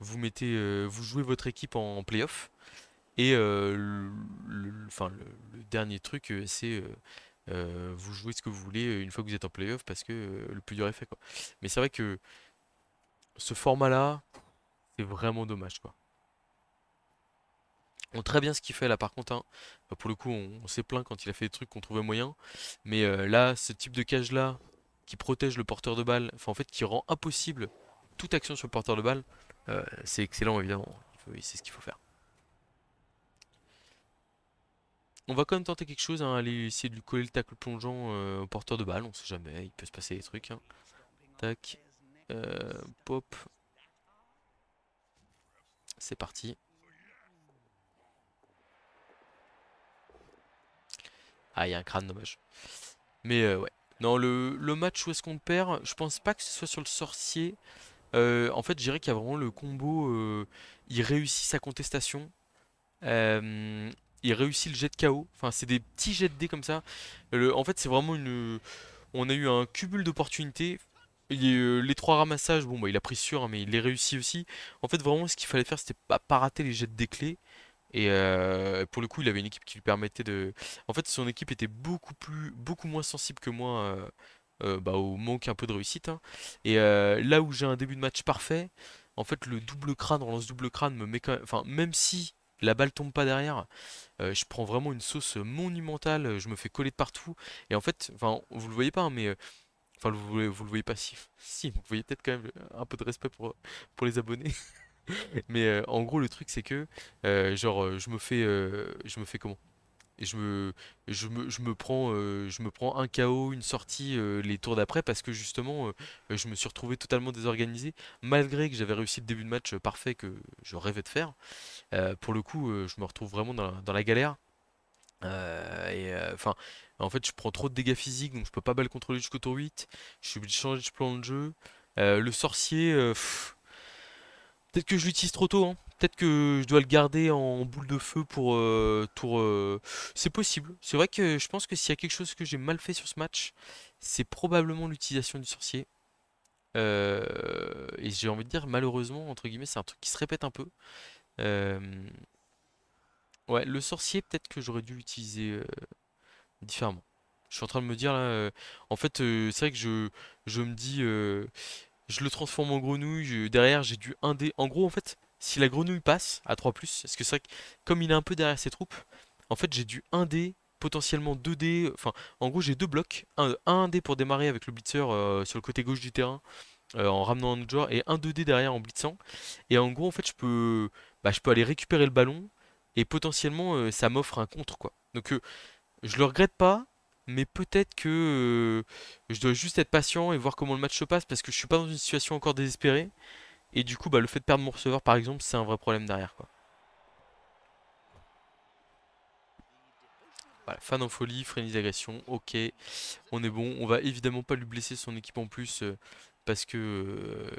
Vous jouez votre équipe en playoff. Et enfin, le dernier truc, c'est vous jouez ce que vous voulez une fois que vous êtes en playoff parce que le plus dur est fait, quoi. Mais c'est vrai que ce format-là, c'est vraiment dommage, quoi. On très bien ce qu'il fait là par contre, hein. Pour le coup, on s'est plaint quand il a fait des trucs qu'on trouvait moyens. Mais là, ce type de cage là, qui protège le porteur de balle, enfin en fait qui rend impossible toute action sur le porteur de balle, c'est excellent évidemment. C'est ce qu'il faut faire. On va quand même tenter quelque chose, hein, aller essayer de lui coller le tacle plongeant au porteur de balle, on sait jamais, il peut se passer des trucs, hein. Tac, pop, c'est parti. Ah, il y a un crâne, dommage. Mais ouais. Non, le match où est-ce qu'on perd, je pense pas que ce soit sur le sorcier. En fait, je dirais qu'il y a vraiment le combo, il réussit sa contestation, euh, il réussit le jet de KO. Enfin, c'est des petits jets de dés comme ça. En fait, c'est vraiment une. On a eu un cumul d'opportunités. Les trois ramassages, bon bah il a pris sûr, hein, mais il les réussit aussi. En fait vraiment ce qu'il fallait faire c'était pas rater les jets des clés. Et pour le coup il avait une équipe qui lui permettait de. En fait son équipe était beaucoup moins sensible que moi bah, au manque un peu de réussite, hein. Et là où j'ai un début de match parfait, en fait le double crâne, relance double crâne me met quand même, enfin même si la balle tombe pas derrière, je prends vraiment une sauce monumentale, je me fais coller de partout. Et en fait, enfin vous le voyez pas, hein, mais enfin vous le voyez pas si, si vous voyez peut-être quand même un peu de respect pour les abonnés. Mais en gros le truc c'est que genre je me fais comment? Et je me prends un KO, une sortie les tours d'après parce que justement je me suis retrouvé totalement désorganisé malgré que j'avais réussi le début de match parfait que je rêvais de faire. Pour le coup, je me retrouve vraiment dans la galère. Enfin, en fait, je prends trop de dégâts physiques donc je peux pas mal contrôler jusqu'au tour 8. Je suis obligé de changer de plan de jeu. Le sorcier, peut-être que je l'utilise trop tôt, hein. Peut-être que je dois le garder en boule de feu pour tour. C'est possible. C'est vrai que je pense que s'il y a quelque chose que j'ai mal fait sur ce match, c'est probablement l'utilisation du sorcier. Et j'ai envie de dire, malheureusement, entre guillemets, c'est un truc qui se répète un peu. Euh, ouais, le sorcier, peut-être que j'aurais dû l'utiliser différemment. Je suis en train de me dire là, en fait, c'est vrai que je me dis, je le transforme en grenouille, derrière j'ai du 1D. En gros, en fait, si la grenouille passe à 3+, parce que c'est vrai que comme il est un peu derrière ses troupes, en fait j'ai du 1D, potentiellement 2D, enfin en gros j'ai deux blocs, un 1D pour démarrer avec le blitzer sur le côté gauche du terrain en ramenant un autre joueur et un 2D derrière en blitzant. Et en gros en fait je peux aller récupérer le ballon et potentiellement ça m'offre un contre quoi. Donc je le regrette pas, mais peut-être que je dois juste être patient et voir comment le match se passe parce que je suis pas dans une situation encore désespérée. Et du coup, bah, le fait de perdre mon receveur, par exemple, c'est un vrai problème derrière, quoi. Voilà, fan en folie, frénésie d'agression, ok, on est bon. On va évidemment pas lui blesser son équipe en plus parce que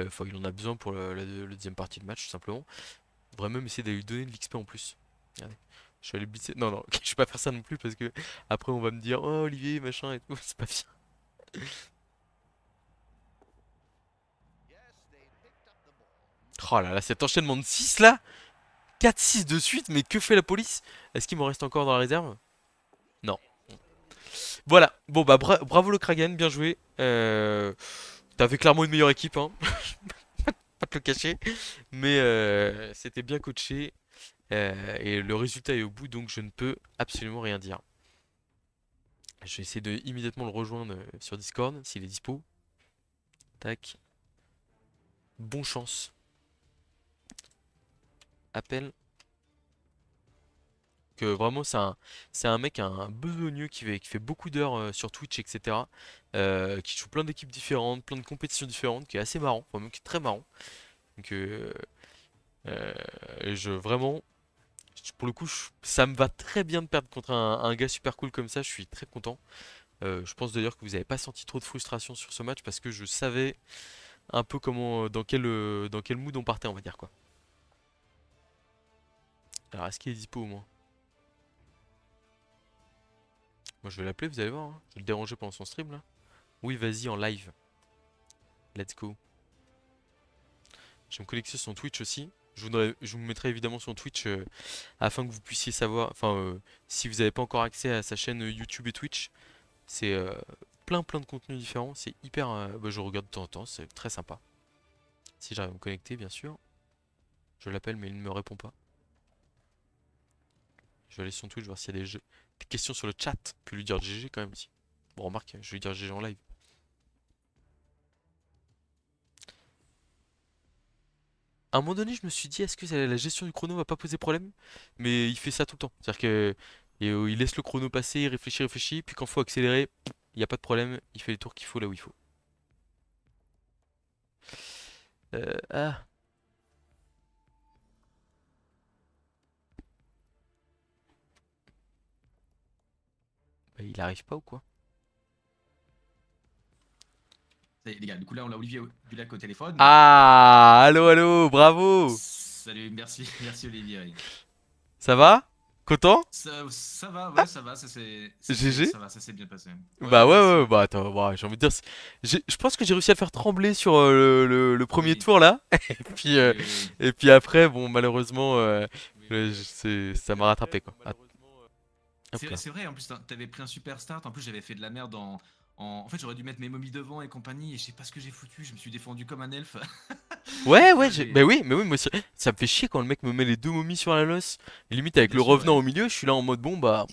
enfin, il en a besoin pour le deuxième partie de match, tout simplement. On devrait même essayer de lui donner de l'XP en plus. Regardez. Je vais aller blitzer. Non, non, je vais pas faire ça non plus parce que après on va me dire oh Olivier, machin et tout, c'est pas bien. Oh là là, cet enchaînement de 6 là, 4-6 de suite, mais que fait la police? Est-ce qu'il m'en reste encore dans la réserve? Non. Voilà, bon bah bravo le Kragan, bien joué. T'avais clairement une meilleure équipe, hein, pas te le cacher. Mais c'était bien coaché. Et le résultat est au bout, donc je ne peux absolument rien dire. Je vais essayer de immédiatement le rejoindre sur Discord, s'il est dispo. Tac. Bon chance. Appel. Que vraiment c'est un mec, un besogneux qui fait beaucoup d'heures sur Twitch, etc. Qui joue plein d'équipes différentes, plein de compétitions différentes, qui est assez marrant, enfin même qui est très marrant. Donc euh, vraiment, pour le coup, ça me va très bien de perdre contre un gars super cool comme ça, je suis très content. Je pense d'ailleurs que vous n'avez pas senti trop de frustration sur ce match parce que je savais un peu comment, dans quel mood on partait, on va dire quoi. Alors est-ce qu'il est dispo au moins? Moi je vais l'appeler, vous allez voir, hein. Je vais le déranger pendant son stream là. Oui, vas-y en live. Let's go. Je vais me connecter sur son Twitch aussi. Je vous mettrai évidemment son Twitch afin que vous puissiez savoir, enfin, si vous n'avez pas encore accès à sa chaîne YouTube et Twitch, c'est plein de contenus différents. C'est hyper, bah, je regarde de temps en temps, c'est très sympa. Si j'arrive à me connecter, bien sûr. Je l'appelle, mais il ne me répond pas. Je vais aller sur son Twitch voir s'il y a des questions sur le chat. Puis lui dire GG quand même aussi. Bon, remarque, je vais lui dire GG en live. À un moment donné, je me suis dit, est-ce que la gestion du chrono va pas poser problème? Mais il fait ça tout le temps. C'est-à-dire que il laisse le chrono passer, il réfléchit, puis quand il faut accélérer, il n'y a pas de problème, il fait les tours qu'il faut là où il faut. Ah, bah, il arrive pas ou quoi? Ça y est, les gars, du coup là on a Olivier Dulac au téléphone. Ah, allô, allô, bravo! Salut, merci, merci Olivier. Ça va? Content? Ça va, ouais, ça va, GG? ça s'est bien passé. Bah Ouais, merci. ouais, bah attends, bah, j'ai envie de dire, je pense que j'ai réussi à le faire trembler sur le premier Oui, tour là, et puis, oui, oui, oui. et puis après, bon, malheureusement, Oui, oui. ça m'a rattrapé quoi. Hop là. C'est vrai, en plus t'avais pris un super start, en plus j'avais fait de la merde en En fait, j'aurais dû mettre mes momies devant et compagnie, et je sais pas ce que j'ai foutu, je me suis défendu comme un elfe. Ouais, Tu ouais, vois, j'ai. mais oui, moi aussi. Ça me fait chier quand le mec me met les deux momies sur la losse. Et limite avec Bien le sûr, revenant ouais. au milieu, je suis là en mode bon bah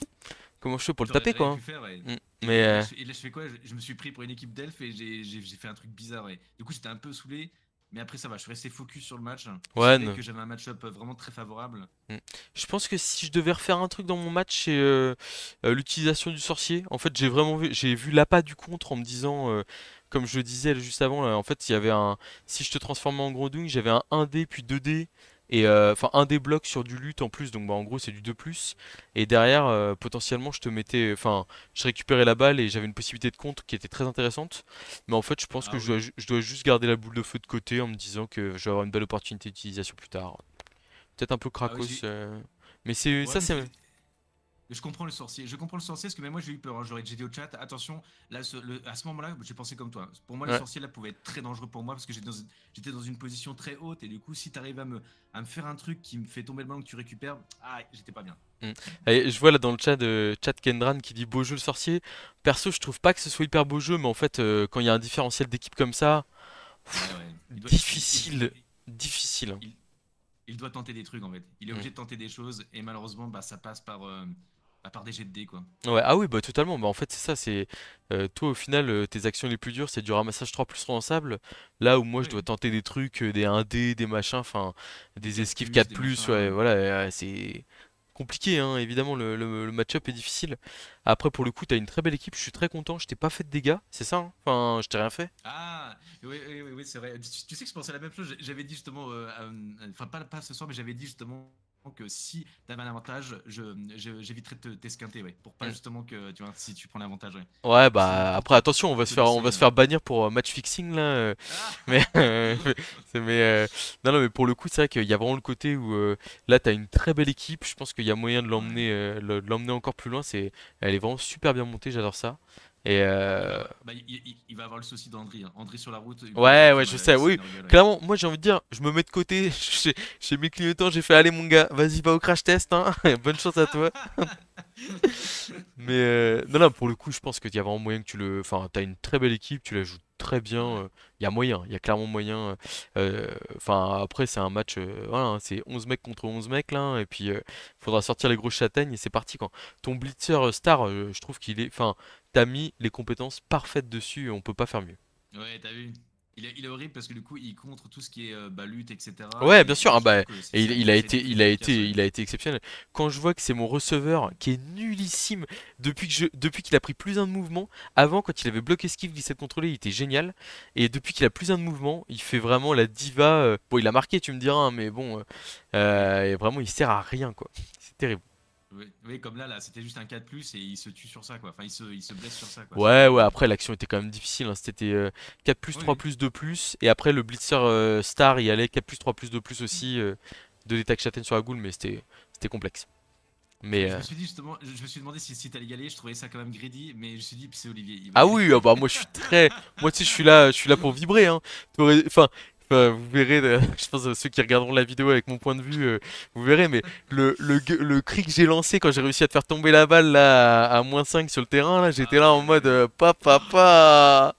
comment je fais pour le taper J'avais quoi. pu faire, ouais. Hein. Mais Et là, je fais quoi? Je me suis pris pour une équipe d'elfes et j'ai fait un truc bizarre, ouais. Du coup, j'étais un peu saoulé, mais après, ça va, je suis resté focus sur le match. Je ouais, savais non. que j'avais un match-up vraiment très favorable. Mm. Je pense que si je devais refaire un truc dans mon match, c'est l'utilisation du sorcier. En fait, j'ai vu l'appât du contre en me disant, comme je le disais juste avant, là, en fait, il y avait un, si je te transformais en Grenouille, j'avais un 1D puis 2D et enfin un D bloc sur du lutte en plus, donc bah en gros c'est du 2 plus. Et derrière, potentiellement, je te mettais, enfin, je récupérais la balle et j'avais une possibilité de contre qui était très intéressante. Mais en fait, je pense que Ah oui. je dois juste garder la boule de feu de côté en me disant que je vais avoir une belle opportunité d'utilisation plus tard. Peut-être un peu Ah oui, Krakos. Mais c'est ouais, ça, mais c'est. je comprends le sorcier. Je comprends le sorcier parce que même moi j'ai eu peur. Hein. J'ai dit au chat, attention, là, à ce moment-là, j'ai pensé comme toi. Pour moi, le Ouais. sorcier là pouvait être très dangereux pour moi parce que j'étais dans une position très haute et du coup, si t'arrives à me faire un truc qui me fait tomber le ballon que tu récupères, ah, j'étais pas bien. Mm. Et je vois là dans le chat Kendran qui dit beau jeu le sorcier. Perso, je trouve pas que ce soit hyper beau jeu, mais en fait, quand il y a un différentiel d'équipe comme ça, Ouais, ouais. difficile, difficile. Hein. Il- il doit tenter des trucs en fait. Il est Mm. obligé de tenter des choses et malheureusement, bah, ça passe par des jets de dés quoi. Ouais, ah oui, bah totalement. Bah en fait, c'est ça. C'est toi au final, tes actions les plus dures, c'est du ramassage 3 plus responsable. Là où moi, je Oui, dois tenter des trucs, des 1D, des machins, enfin, des des 4 esquives 4 des plus. machins. Ouais, voilà, c'est compliqué, hein. Évidemment, le match-up est difficile. Après, pour le coup, t'as une très belle équipe. Je suis très content. Je t'ai pas fait de dégâts, c'est ça, hein. Enfin, je t'ai rien fait. Ah, oui, oui, oui, oui, c'est vrai. Tu sais que je pensais à la même chose. J'avais dit justement, enfin pas ce soir, mais j'avais dit justement que si t'avais un avantage, j'éviterais de t'esquinter, ouais, pour pas Mm. justement que tu vois, si tu prends l'avantage, ouais. Ouais, C'est bah pour après attention, pour te on va laisser. se faire bannir pour match fixing là. Mais, Ah mais non, non, mais pour le coup, c'est vrai qu'il y a vraiment le côté où là, t'as une très belle équipe. Je pense qu'il y a moyen de Ouais. l'emmener, de l'emmener encore plus loin. Elle est vraiment super bien montée. J'adore ça. Et Il va avoir le souci d'Andry. Hein. Andry sur la route, ouais, ouais, je sais. c'est Oui, une rigole, ouais. clairement, moi j'ai envie de dire, je me mets de côté. J'ai mes clignotants. J'ai fait, allez mon gars, vas-y, va au crash test. Hein. Bonne chance à toi. Mais non, non, pour le coup, je pense qu'il y a vraiment moyen que tu le. Enfin, t'as une très belle équipe, tu la joues très bien. Ouais. Il y a moyen, il y a clairement moyen. Enfin, après, c'est un match. Voilà, hein, c'est 11 mecs contre 11 mecs là. Et puis, faudra sortir les grosses châtaignes et c'est parti quand. Ton Blitzer Star, je trouve qu'il est. Enfin, t'as mis les compétences parfaites dessus et on peut pas faire mieux. Ouais, t'as vu? Il est horrible parce que du coup, il contre tout ce qui est bah, lutte, etc. Ouais, bien sûr. Ah Et je bah, trouve que et ça a été très efficace, ouais. il a été exceptionnel. Quand je vois que c'est mon receveur qui est nullissime depuis qu'il a pris plus un de mouvement. Avant, quand il avait bloqué esquive, glissade contrôlée, il était génial. Et depuis qu'il a plus un de mouvement, il fait vraiment la diva. Bon, il a marqué, tu me diras, hein, mais bon, Oui. et vraiment, il sert à rien, quoi. C'est terrible. Oui, oui, comme là, c'était juste un 4 plus et il se tue sur ça, quoi. Enfin, il se blesse sur ça, quoi. Ouais, ouais. Après, l'action était quand même difficile. Hein. C'était 4 plus, Oui, 3 oui. plus, 2 plus. Et après, le blitzer star, il allait 4 plus, 3 plus, 2 plus aussi. De détaque châtaigne sur la goule, mais c'était complexe. Mais Je me suis dit justement, je me suis demandé si t'allais y aller, je trouvais ça quand même greedy, mais je me suis dit, c'est Olivier, il va y ah aller. oui, bah moi je suis très, moi tu sais je suis là pour vibrer hein. Enfin, vous verrez, je pense ceux qui regarderont la vidéo avec mon point de vue, vous verrez, mais le cri que j'ai lancé quand j'ai réussi à te faire tomber la balle là à -5 sur le terrain là, j'étais Ah là ouais, en ouais, mode ouais. papa. Ah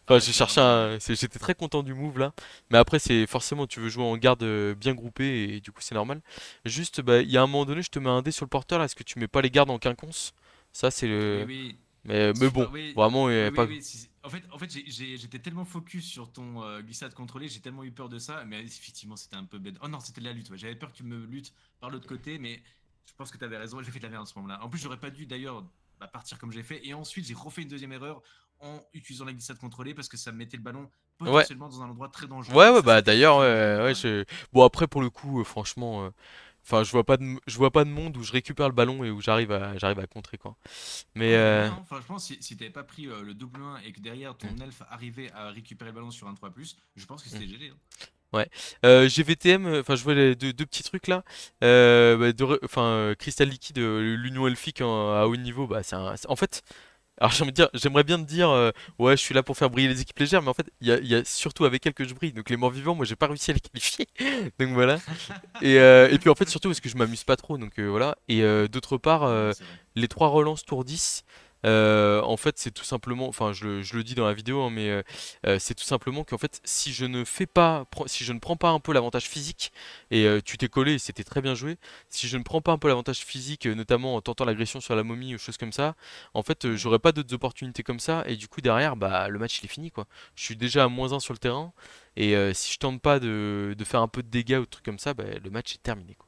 Enfin, ouais, j'ai c'était cherché vraiment, ouais. j'étais très content du move là, mais après c'est forcément tu veux jouer en garde bien groupé et du coup c'est normal. Juste, bah il y a un moment donné, je te mets un dé sur le porteur là, est-ce que tu mets pas les gardes en quinconce? Ça c'est Oui, le, oui. mais bon, Oui, vraiment oui, oui, pas. oui. En fait j'étais tellement focus sur ton glissade contrôlée, j'ai tellement eu peur de ça, mais effectivement, c'était un peu bête. Oh non, c'était de la lutte, ouais. J'avais peur que tu me luttes par l'autre côté, mais je pense que tu avais raison. J'ai fait de la merde à ce moment-là. En plus, j'aurais pas dû d'ailleurs bah, partir comme j'ai fait, et ensuite, j'ai refait une deuxième erreur en utilisant la glissade contrôlée parce que ça me mettait le ballon Ouais, potentiellement dans un endroit très dangereux, ouais, et ouais, ça, bah c'était d'ailleurs, très dangereux ouais, pour ouais, moi. bon après pour le coup, franchement, enfin, je vois pas de monde où je récupère le ballon et où j'arrive à contrer quoi. Mais Ouais, il y a moyen, hein. Franchement, si t'avais pas pris le double 1 et que derrière ton elfe arrivait à récupérer le ballon sur un 3 je pense que mm, c'était GG. Hein. ouais. GVTM, enfin, je vois les deux petits trucs là. Bah, enfin, Crystal Liquide, l'Union Elfique à haut niveau, bah en fait. Alors j'ai envie de dire, j'aimerais bien te dire, ouais, je suis là pour faire briller les équipes légères, mais en fait, il y a surtout avec elles que je brille. Donc les morts vivants, moi, j'ai pas réussi à les qualifier. Donc voilà. Et puis en fait, surtout parce que je m'amuse pas trop. Donc voilà. Et d'autre part, Ouais, c'est vrai. les trois relances tour 10. En fait, c'est tout simplement, enfin, je le dis dans la vidéo, hein, mais c'est tout simplement qu'en fait, si je ne fais pas, si je ne prends pas un peu l'avantage physique, et tu t'es collé, c'était très bien joué, si je ne prends pas un peu l'avantage physique, notamment en tentant l'agression sur la momie ou choses comme ça, en fait, Ouais. j'aurais pas d'autres opportunités comme ça, et du coup, derrière, bah, le match il est fini, quoi. Je suis déjà à -1 sur le terrain, et si je tente pas de faire un peu de dégâts ou de trucs comme ça, bah, le match est terminé, quoi.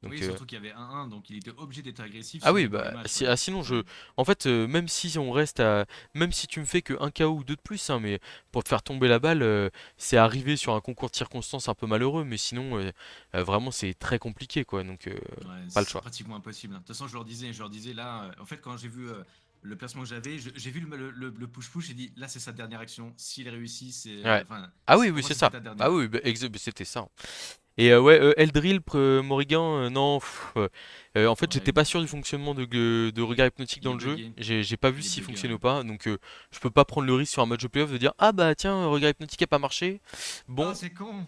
Donc, Oui, surtout qu'il y avait 1-1, donc il était obligé d'être agressif, ah sinon oui, il perd le bah match, si, quoi. ah, sinon Ouais. en fait, même si on reste à, même si tu me fais que un KO ou deux de plus, hein, mais pour te faire tomber la balle, c'est arrivé sur un concours de circonstances un peu malheureux, mais sinon, vraiment c'est très compliqué, quoi. Donc, Ouais, pas le c'est choix. pratiquement impossible, hein. De toute façon, je leur disais là, en fait, quand j'ai vu le placement que j'avais, j'ai vu le push-push, j'ai dit là, c'est sa dernière action. S'il réussit, c'est. Ouais. Enfin, Ah oui, pour oui, moi, c'est c'était ça. ta Ah dernière. oui, bah, bah, c'était ça. Et ouais, Eldril, Morrigan, non. En fait, Ouais, j'étais pas sûr du fonctionnement de regard hypnotique il dans est le jeu. buggé. J'ai pas vu Il est s'il buggé, fonctionnait ouais. ou pas. Donc, je peux pas prendre le risque sur un match de playoff de dire ah bah tiens, regard hypnotique a pas marché. Oh, Bon, c'est con!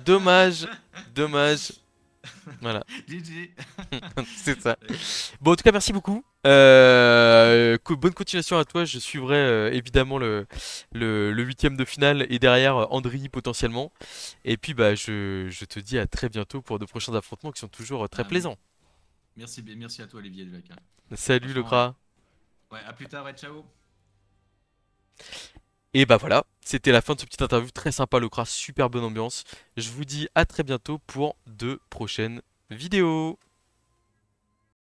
dommage, dommage. Voilà, GG! c'est ça. Ok. Bon, en tout cas, merci beaucoup. Bonne continuation à toi. Je suivrai évidemment le huitième de finale et derrière Andriy potentiellement. Et puis, bah, je te dis à très bientôt pour de prochains affrontements qui sont toujours très Ah, plaisants. merci à toi, Olivier Levac, hein. Salut le Franchement, ouais. gras. Ouais, à plus tard, ouais, ciao! Et bah voilà, c'était la fin de ce petit interview très sympa, le gras, super bonne ambiance. Je vous dis à très bientôt pour de prochaines vidéos.